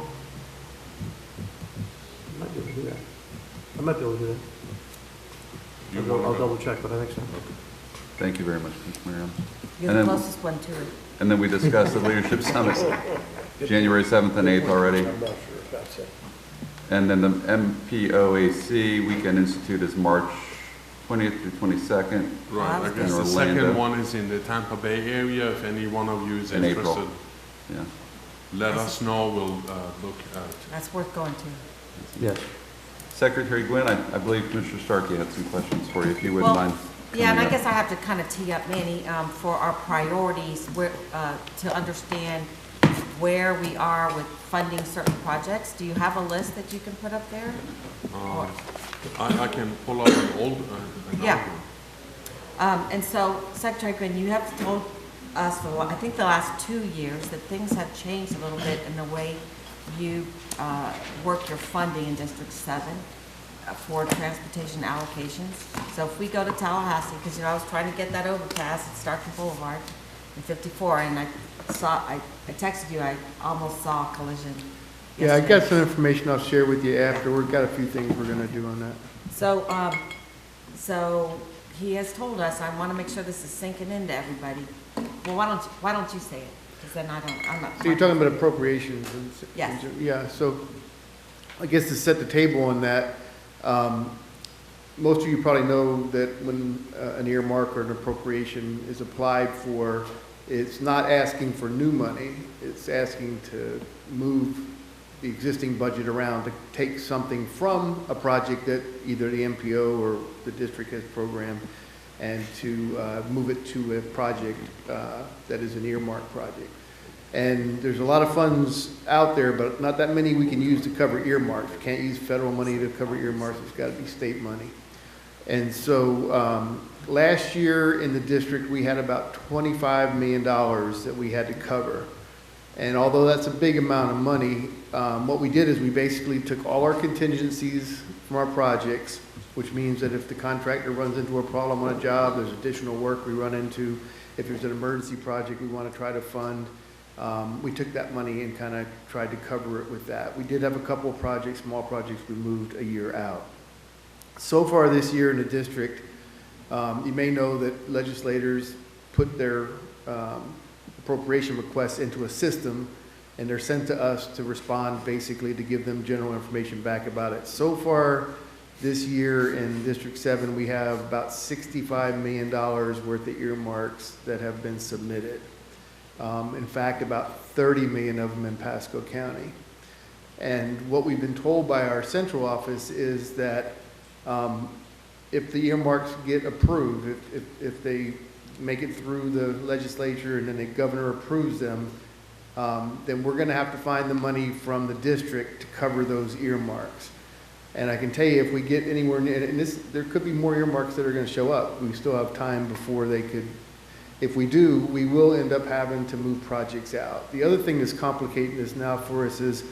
S13: I might be able to do that. I might be able to do that. I'll double check, but I think so.
S1: Thank you very much, Ms. Miriam.
S12: You're
S1: And
S12: the
S1: then-
S12: closest one to it.
S1: And then we discussed the Leadership Summit, January 7th and 8th already.
S7: I'm not sure if that's it.
S1: And then the MPOAC Weekend Institute is March 20th through 22nd.
S8: Right, I guess the
S1: Orlando.
S8: second one is in the Tampa Bay area, if any one of you is
S1: In April.
S8: interested,
S1: Yeah.
S8: let us know, we'll look at.
S12: That's worth going to.
S13: Yes.
S1: Secretary Gwynn, I believe Mr. Starkey had some questions for you, if you wouldn't
S12: Well,
S1: mind.
S12: Yeah, and I
S1: coming up.
S12: guess I have to kind of tee up Manny for our priorities, to understand where we are with funding certain projects. Do you have a list that you can put up there?
S8: I can pull up an old.
S12: Yeah. And so, Secretary Green, you have told us for, I think the last 2 years, that things have changed a little bit in the way you work your funding in District 7 for transportation allocations. So if we go to Tallahassee, because, you know, I was trying to get that overpass at Starkey Boulevard in 54, and I texted you, I almost saw a collision
S16: Yeah, I
S12: yesterday.
S16: got some information I'll share with you after. We've got a few things we're gonna do on that.
S12: So, so he has told us, I want to make sure this is sinking into everybody. Well, why don't you say it? Because then I'm not.
S16: So you're talking about appropriations and...
S12: Yes.
S16: Yeah, so I guess to set the table on that, most of you probably know that when an earmark or an appropriation is applied for, it's not asking for new money. It's asking to move the existing budget around to take something from a project that either the MPO or the district has programmed and to move it to a project that is an earmark project. And there's a lot of funds out there, but not that many we can use to cover earmarks. You can't use federal money to cover earmarks. It's got to be state money. And so last year in the district, we had about $25 million that we had to cover. And although that's a big amount of money, what we did is we basically took all our contingencies from our projects, which means that if the contractor runs into a problem on a job, there's additional work we run into. If there's an emergency project we want to try to fund, we took that money and kind of tried to cover it with that. We did have a couple of projects, small projects, we moved a year out. So far this year in the district, you may know that legislators put their appropriation requests into a system, and they're sent to us to respond, basically to give them general information back about it. So far, this year in District 7, we have about $65 million worth of earmarks that have been submitted. In fact, about 30 million of them in Pasco County. And what we've been told by our central office is that if the earmarks get approved, if they make it through the legislature and then the governor approves them, then we're going to have to find the money from the district to cover those earmarks. And I can tell you, if we get anywhere near, and there could be more earmarks that are going to show up. We still have time before they could. If we do, we will end up having to move projects out. The other thing that's complicating this now for us is,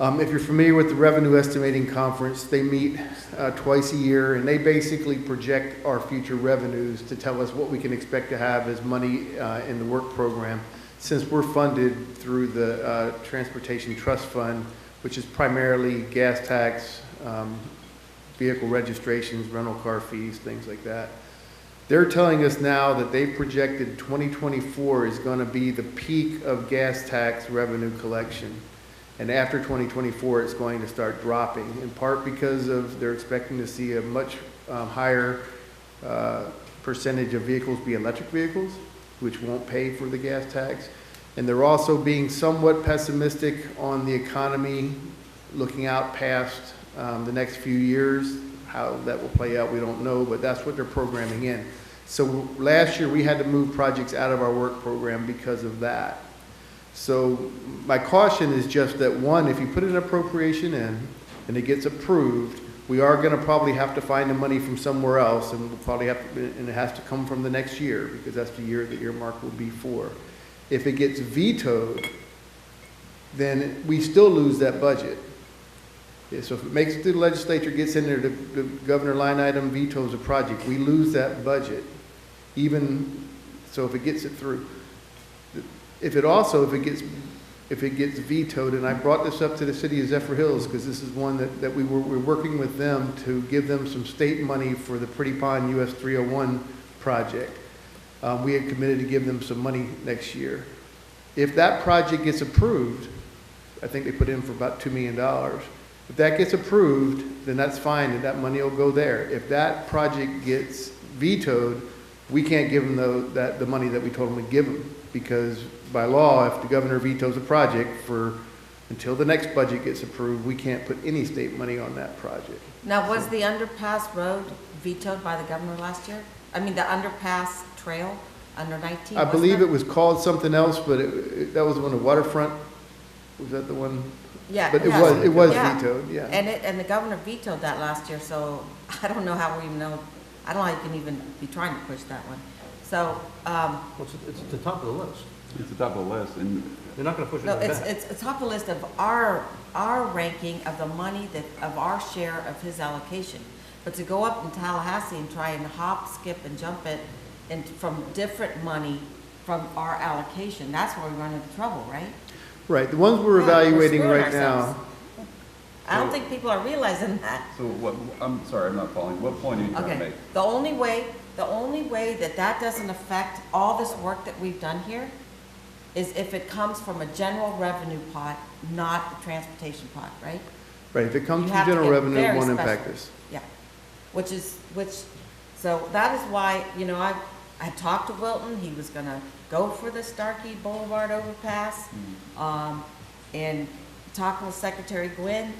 S16: if you're familiar with the Revenue Estimating Conference, they meet twice a year, and they basically project our future revenues to tell us what we can expect to have as money in the work program, since we're funded through the Transportation Trust Fund, which is primarily gas tax, vehicle registrations, rental car fees, things like that. They're telling us now that they projected 2024 is going to be the peak of gas tax revenue collection. And after 2024, it's going to start dropping, in part because they're expecting to see a much higher percentage of vehicles be electric vehicles, which won't pay for the gas tax. And they're also being somewhat pessimistic on the economy, looking out past the next few years. How that will play out, we don't know, but that's what they're programming in. So last year, we had to move projects out of our work program because of that. So my caution is just that, one, if you put an appropriation in and it gets approved, we are going to probably have to find the money from somewhere else, and we'll probably have to, and it has to come from the next year, because that's the year the earmark will be for. If it gets vetoed, then we still lose that budget. Yeah, so if it makes it through the legislature, gets in there, the governor line item vetoes a project, we lose that budget. Even so, if it gets it through. If it gets vetoed, and I brought this up to the city of Zephyr Hills because this is one that we're working with them to give them some state money for the Pretty Pond US 301 project. We had committed to give them some money next year. If that project gets approved, I think they put in for about $2 million. If that gets approved, then that's fine, and that money will go there. If that project gets vetoed, we can't give them the money that we told them to give them, because by law, if the governor vetoes a project until the next budget gets approved, we can't put any state money on that project.
S12: Now, was the underpass road vetoed by the governor last year? I mean, the underpass trail under 19?
S16: I believe it was called something else, but that was on the waterfront. Was that the one?
S12: Yeah.
S16: But it was vetoed, yeah.
S12: And the governor vetoed that last year, so I don't know how we even know. I don't know how you can even be trying to push that one. So,
S13: It's at the top of the list.
S1: It's the top of the list, and
S13: They're not going to push it
S12: no,
S13: back.
S12: it's top of the list of our ranking of the money of our share of his allocation. But to go up in Tallahassee and try and hop, skip, and jump it from different money from our allocation, that's where we run into trouble, right?
S16: Right, the ones we're evaluating
S12: screwing
S16: right now.
S12: ourselves. I don't think people are realizing that.
S1: so what, I'm sorry, I'm not following. What point are you trying to
S12: Okay,
S1: make?
S12: the only way that doesn't affect all this work that we've done here is if it comes from a general revenue pot, not the transportation pot, right?
S16: Right, if it comes
S12: You
S16: from
S12: have to
S16: general
S12: get
S16: revenue, it
S12: very
S16: won't
S12: special.
S16: impact us.
S12: Yeah, so that is why, I talked to Wilton, he was gonna go for the Starkey Boulevard overpass. And talking with Secretary Gwynn,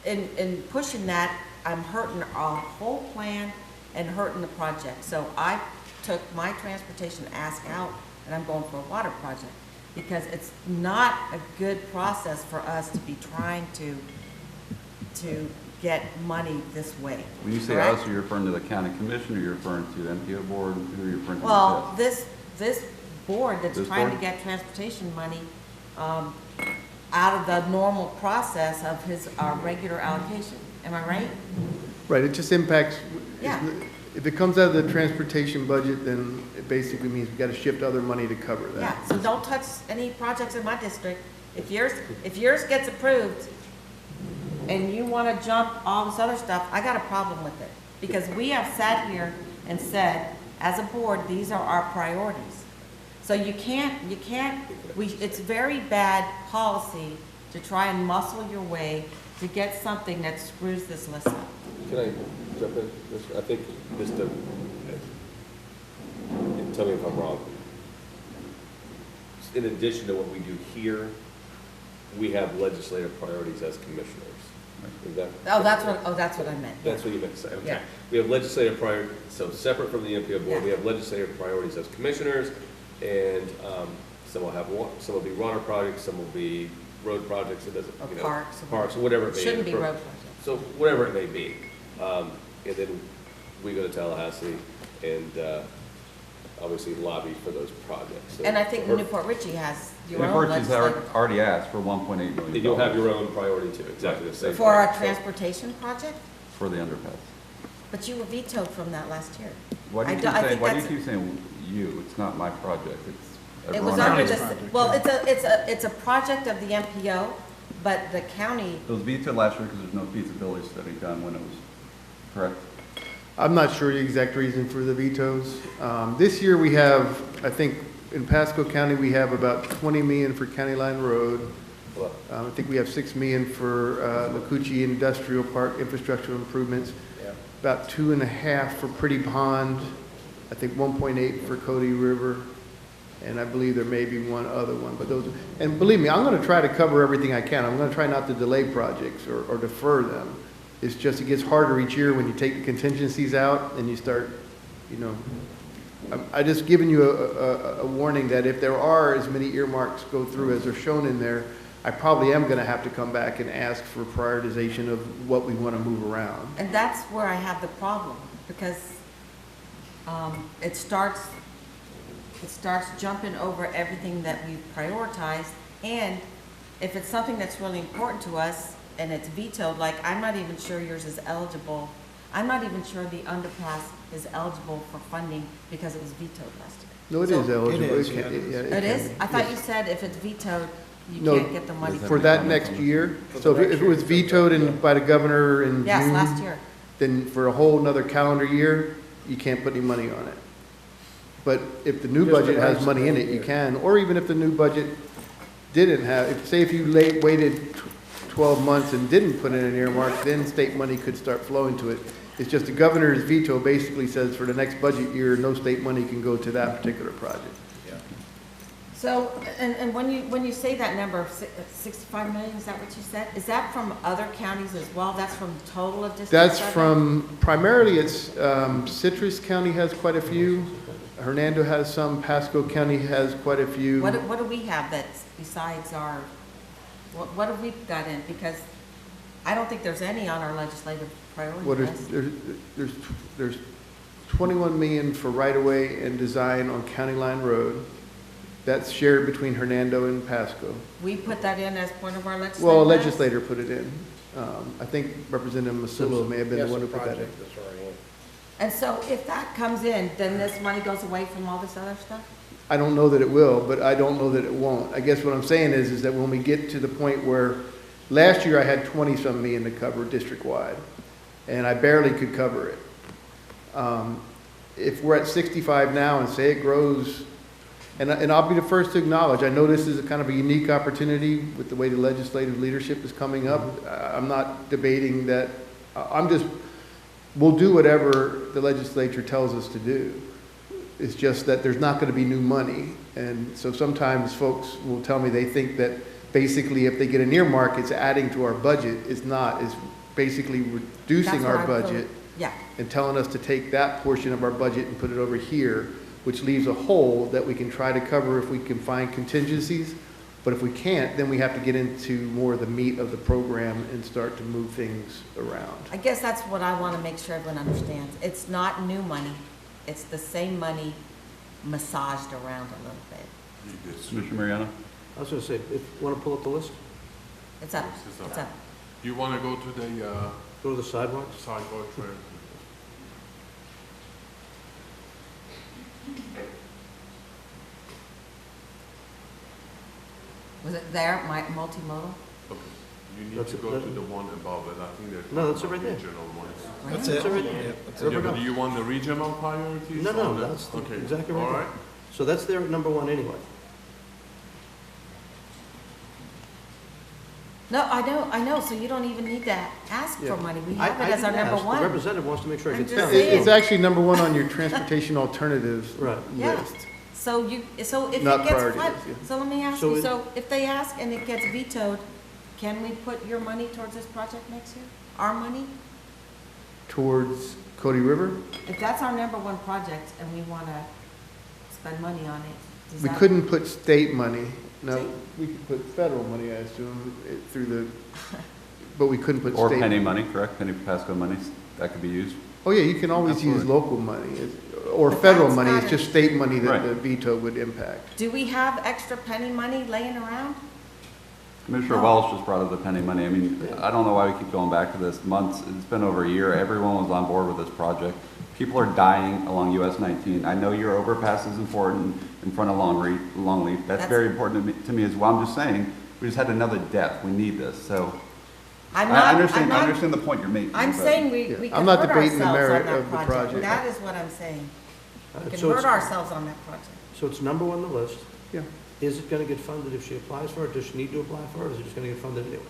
S12: in pushing that, I'm hurting our whole plan and hurting the project. So I took my transportation ask out, and I'm going for a water project, because it's not a good process for us to be trying to get money this way.
S1: When you say
S12: correct?
S1: us, are you referring to the county commission, or you're referring to the MPO board? Who are you referring to?
S12: Well, this board that's
S1: This
S12: trying to
S1: board?
S12: get transportation money out of the normal process of our regular allocation. Am I right?
S16: Right, it just impacts,
S12: Yeah.
S16: if it comes out of the transportation budget, then it basically means we've got to shift other money to cover that.
S12: Yeah, so don't touch any projects in my district. If yours gets approved and you want to jump all this other stuff, I got a problem with it. Because we have sat here and said, as a board, these are our priorities. So you can't, it's very bad policy to try and muscle your way to get something that screws this list up.
S11: Can I jump in? I think just to, and tell me if I'm wrong. In addition to what we do here, we have legislative priorities as commissioners. Is that?
S12: Oh, that's what I meant.
S11: That's what you meant to say, okay.
S12: Yeah.
S11: We have legislative priorities, so separate from the MPO board, we have legislative priorities as commissioners, and some will have, some will be water projects, some will be road projects, it doesn't,
S12: Or
S11: you know.
S12: parks.
S11: Parks, or whatever it may be.
S12: Shouldn't be road projects.
S11: So whatever it may be. And then we go to Tallahassee and obviously lobby for those projects. So-
S12: And I think Newport Richie has your own
S1: Newport Richie's
S12: legislative.
S1: already asked for $1.8 million.
S11: And you'll have your own priority too, exactly the same.
S12: For our
S11: thing. So-
S12: transportation project?
S1: For the underpass.
S12: But you were vetoed from that last year.
S1: Why do
S12: I
S1: you
S12: do-
S1: keep
S12: I
S1: saying,
S12: think
S1: why do you
S12: that's-
S1: keep saying you? It's not my project, it's
S12: It was
S1: everyone
S12: under
S1: else's.
S12: the, well, it's a project of the MPO, but the county,
S1: It was vetoed last year because there's no feasibility study done when it was, correct?
S16: I'm not sure the exact reason for the vetoes. This year we have, I think, in Pasco County, we have about 20 million for County Line Road. I think we have 6 million for the Coochie Industrial Park infrastructure improvements. About 2.5 for Pretty Pond. I think 1.8 for Cody River. And I believe there may be one other one, but those, and believe me, I'm gonna try to cover everything I can. I'm gonna try not to delay projects or defer them. It's just, it gets harder each year when you take the contingencies out and you start, you know. I just giving you a warning that if there are as many earmarks go through as are shown in there, I probably am gonna have to come back and ask for prioritization of what we wanna move around.
S12: and that's where I have the problem, because it starts jumping over everything that we've prioritized, and if it's something that's really important to us and it's vetoed, like, I'm not even sure yours is eligible, I'm not even sure the underpass is eligible for funding because it was vetoed last year.
S16: No, it
S12: So-
S16: is eligible.
S6: It is,
S16: can-
S6: yeah.
S16: it
S12: It is?
S16: can-
S12: I thought
S16: yes.
S12: you said if it's vetoed, you
S16: No,
S12: can't get the money.
S16: For that next year, so if it was vetoed by the governor in June.
S12: Yes, last year.
S16: Then for a whole nother calendar year, you can't put any money on it. But if the new
S7: Just
S16: budget has
S7: erase
S16: money
S7: it
S16: in
S7: every
S16: it, you
S7: year.
S16: can, or even if the new budget didn't have, say if you waited 12 months and didn't put in an earmark, then state money could start flowing to it. It's just the governor's veto basically says for the next budget year, no state money can go to that particular project.
S12: So, and when you say that number of 65 million, is that what you said? Is that from other counties as well? That's from total of districts?
S16: That's from, primarily it's, Citrus County has quite a few. Hernando has some, Pasco County has quite a few.
S12: What do we have that's besides our, what have we got in? Because I don't think there's any on our legislative priority
S16: Well,
S12: list.
S16: there's 21 million for right-of-way and design on County Line Road. That's shared between Hernando and Pasco.
S12: We put that in as part of our legislative
S16: Well, a
S12: list?
S16: legislator put it in. I think Representative Masillo may have been the one who put that in.
S12: And so if that comes in, then this money goes away from all this other stuff?
S16: I don't know that it will, but I don't know that it won't. I guess what I'm saying is that when we get to the point where, last year I had 20-some million to cover district-wide, and I barely could cover it. If we're at 65 now and say it grows, and I'll be the first to acknowledge, I know this is a kind of a unique opportunity with the way the legislative leadership is coming up. I'm not debating that, we'll do whatever the legislature tells us to do. It's just that there's not going to be new money. And so sometimes folks will tell me they think that basically if they get an earmark, it's adding to our budget. It's not. It's basically reducing
S12: That's
S16: our
S12: what I thought.
S16: budget
S12: Yeah.
S16: and telling us to take that portion of our budget and put it over here, which leaves a hole that we can try to cover if we can find contingencies. But if we can't, then we have to get into more of the meat of the program and start to move things around.
S12: I guess that's what I want to make sure everyone understands. It's not new money. It's the same money massaged around a little bit.
S1: Commissioner Mariano?
S13: I was gonna say, if you wanna pull up the list,
S12: It's up,
S8: This is
S12: it's up.
S8: Do you want to go to the
S13: go to the sidewalks.
S8: sidewalk trail?
S12: Was it there, my multimodal?
S8: Okay. You need
S13: That's
S8: to
S13: it,
S8: go
S13: that-
S8: to the one above it. I think there's.
S13: No, that's it right there.
S8: Regional ones.
S13: That's it.
S8: Yeah, but do you want the regional priorities?
S13: No,
S8: or the-
S13: that's
S8: okay.
S13: exactly right
S8: All
S13: there.
S8: right.
S13: So that's their number one anyway.
S12: No, I know, so you don't even need to ask
S16: Yeah.
S12: for money. We
S13: I
S12: have it as our
S13: didn't
S12: number
S13: ask.
S12: one.
S13: The representative wants to make sure it
S12: I'm
S13: gets
S12: just
S13: done.
S12: saying.
S16: It's actually number one on your transportation alternatives
S13: Right.
S12: Yeah.
S16: list.
S12: So if
S16: Not
S12: it gets
S16: priority
S12: fun,
S16: list, yeah.
S12: so let me ask
S13: So
S12: you,
S13: it-
S12: so if they ask and it gets vetoed, can we put your money towards this project next year? Our money?
S16: Towards Cody River?
S12: If that's our number one project and we wanna spend money on it, does
S16: We
S12: that?
S16: couldn't put state money. No,
S12: See?
S16: we could put federal money, I assume, through the, but we couldn't put state.
S1: Or penny money, correct? Penny Pasco monies, that could be used.
S16: Oh, yeah, you can always use
S1: Absolutely.
S16: local money, or
S12: But
S16: federal
S12: that's
S16: money,
S12: not
S16: it's
S12: a-
S16: just state money that
S1: Right.
S16: the veto would impact.
S12: Do we have extra penny money laying around?
S1: Commissioner
S12: No.
S1: Welch just brought up the penny money. I mean, I don't know why we keep going back to this. Months, it's been over a year. Everyone was on board with this project. People are dying along US 19. I know your overpass is important in front of Longleaf. That's very important to me as well. I'm just saying, we just had another death. We need this, so. I understand the point you're making.
S12: I'm
S1: but-
S12: saying we
S16: Yeah,
S12: can
S16: I'm not
S12: hurt
S16: debating the
S12: ourselves on
S16: merit
S12: that
S16: of the project.
S12: That is what I'm saying. We can
S13: So
S12: hurt
S13: it's-
S12: ourselves on that project.
S13: So it's number one on the list.
S16: Yeah.
S13: Is it gonna get funded if she applies for it? Does she need to apply for it, or is it just gonna get funded anyway?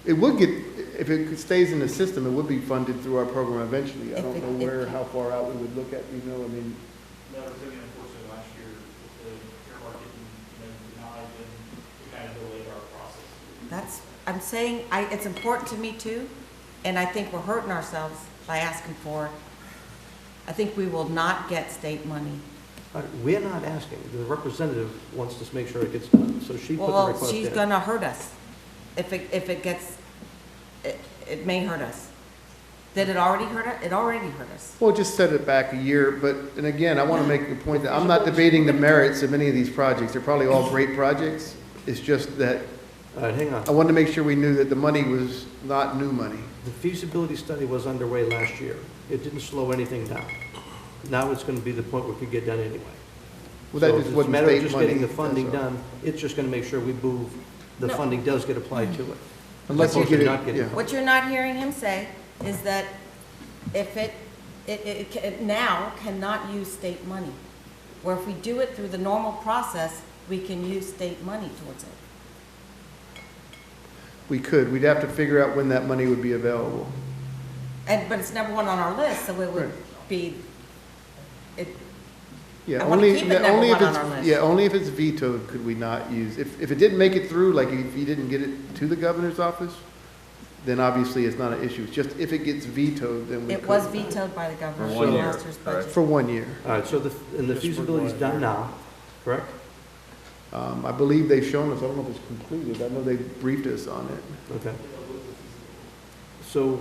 S16: It would get, if it stays in the system, it would be funded through our program eventually. I
S12: If
S16: don't
S12: it-
S16: know
S12: if-
S16: how far out we would look at, I mean,
S17: No, it was really unfortunate last year with the earmark getting, denied, and we kind of delayed our process.
S12: I'm saying, it's important to me too, and I think we're hurting ourselves by asking for it. I think we will not get state money.
S13: We're not asking. The representative wants to make sure it gets done, so she put the
S12: Well,
S13: request in.
S12: she's gonna hurt us. If it gets, it may hurt us. Did it already hurt us? It already hurt us.
S16: well, just set it back a year, but, and again, I want to make the point that I'm not debating the merits of any of these projects. They're probably all great projects. It's just that
S13: All right, hang on.
S16: I wanted to make sure we knew that the money was not new money.
S13: The feasibility study was underway last year. It didn't slow anything down. Now it's gonna be the point where it could get done anyway.
S16: Well, that
S13: So
S16: just
S13: it's a
S16: wasn't
S13: matter of
S16: state
S13: just
S16: money.
S13: getting the funding
S16: that's all.
S13: done. It's just gonna make sure we move, the
S12: No.
S13: funding does get applied to it.
S16: Unless you
S13: Opposed
S16: get
S13: to
S16: it,
S13: not getting
S16: yeah.
S13: it.
S12: What you're not hearing him say is that if now cannot use state money. Where if we do it through the normal process, we can use state money towards it.
S16: We could. We'd have to figure out when that money would be available.
S12: But it's number one on our list, so it would
S16: Right.
S12: be,
S16: Yeah,
S12: I wanna
S16: only,
S12: keep it number
S16: only if
S12: one
S16: it's,
S12: on our list.
S16: yeah, only if it's vetoed could we not use. If it didn't make it through, like if you didn't get it to the governor's office, then obviously it's not an issue. It's just if it gets vetoed, then we could.
S12: it was vetoed by the governor
S1: For 1
S12: in
S1: year,
S12: last year's budget.
S16: For 1 year.
S13: All right, so the feasibility's done now, correct?
S16: I believe they've shown us, I don't know if it's completed. I know they briefed us on it.
S13: Okay. So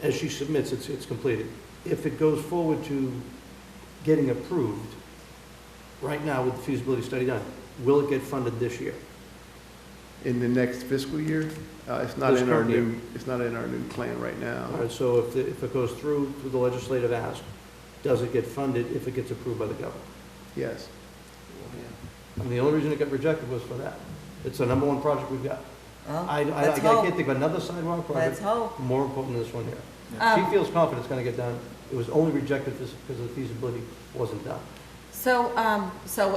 S13: as she submits, it's completed. If it goes forward to getting approved, right now with the feasibility study done, will it get funded this year?
S16: In the next fiscal year, it's not
S13: This
S16: in our
S13: current year.
S16: new, it's not in our new plan right now.
S13: All right, so if it goes through the legislative ask, does it get funded if it gets approved by the governor?
S16: Yes.
S13: And the only reason it got rejected was for that. It's the number one project we've got.
S12: Well,
S13: I
S12: let's
S13: can't
S12: hope.
S13: think of another sidewalk
S12: Let's
S13: project
S12: hope.
S13: more important than this one here. She feels confident it's gonna get done. It was only rejected because the feasibility wasn't done.
S12: So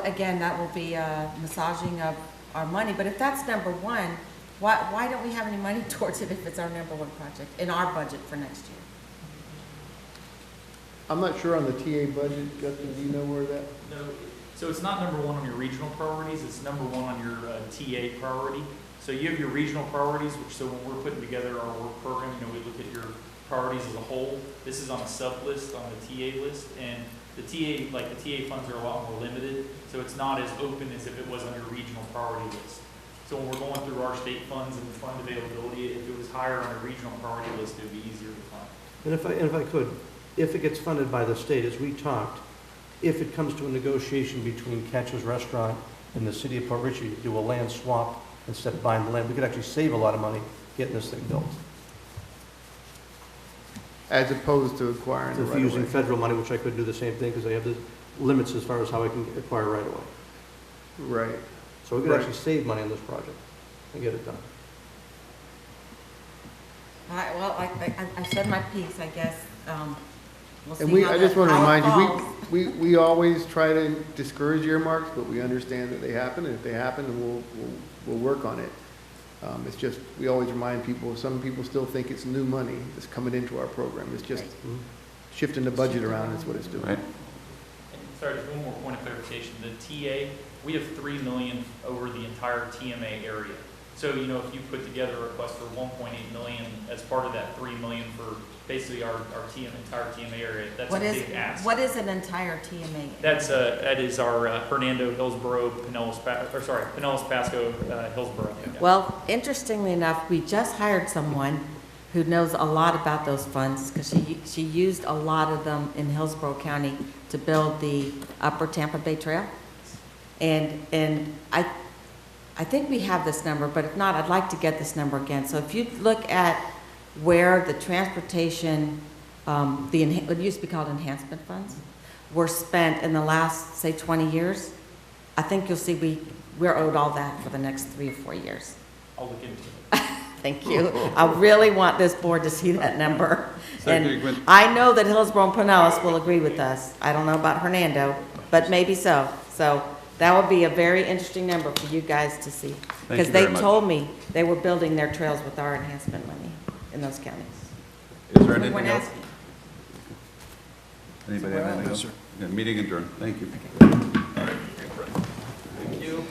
S12: again, that will be massaging of our money, but if that's number one, why don't we have any money towards it if it's our number one project in our budget for next year?
S16: I'm not sure on the TA budget, Justin, do you know where that?
S17: No, so it's not number one on your regional priorities, it's number one on your TA priority. So you have your regional priorities, which, so when we're putting together our work program, we look at your priorities as a whole. This is on a sub-list on the TA list, and the TA funds are a lot more limited, so it's not as open as if it was on your regional priority list. So when we're going through our state funds and the fund availability, if it was higher on a regional priority list, it would be easier to find.
S13: And if I could, if it gets funded by the state, as we talked, if it comes to a negotiation between Catcher's Restaurant and the city of Port Richey to do a land swap instead of buying the land, we could actually save a lot of money getting this thing built.
S16: As opposed to acquiring the
S13: If
S16: right
S13: using
S16: of way.
S13: federal money, which I could do the same thing because they have the limits as far as how I can acquire right away.
S16: Right.
S13: So we could
S16: Right.
S13: actually save money on this project and get it done.
S12: I said my piece, I guess. We'll
S16: And
S12: see
S16: we,
S12: how
S16: I just
S12: that-
S16: want to
S12: how it
S16: remind
S12: falls.
S16: you, we always try to discourage earmarks, but we understand that they happen, and if they happen, then we'll work on it. It's just, we always remind people, some people still think it's new money that's coming into our program. It's just shifting the budget around is what it's doing.
S1: Right.
S17: And sorry, just one more point of clarification. The TA, we have 3 million over the entire TMA area. So, you know, if you put together a request for 1.8 million as part of that 3 million for basically our entire TMA area, that's a big ask.
S12: What is an entire TMA?
S17: That is our Hernando, Hillsborough, Pinellas, Pasco, Hillsborough. Yeah.
S12: Well, interestingly enough, we just hired someone who knows a lot about those funds, because she used a lot of them in Hillsborough County to build the Upper Tampa Bay Trail. And I think we have this number, but if not, I'd like to get this number again. So if you look at where the transportation, what used to be called enhancement funds, were spent in the last, say, 20 years, I think you'll see we're owed all that for the next 3 or 4 years.
S17: I'll look into it.
S12: Thank you. I really want this board to see that number.
S1: Secretary
S12: And
S1: Quinn.
S12: I know that Hillsborough and Pinellas will agree with us. I don't know about Hernando, but maybe so. So that would be a very interesting number for you guys to see.
S1: Thank
S12: Because
S1: you
S12: they
S1: very much.
S12: told me they were building their trails with our enhancement money in those counties.
S1: Is there
S12: We
S1: anything
S12: weren't
S1: else?
S12: asking.
S1: Anybody have anything else? Okay, meeting adjourned. Thank you.
S11: Thank you.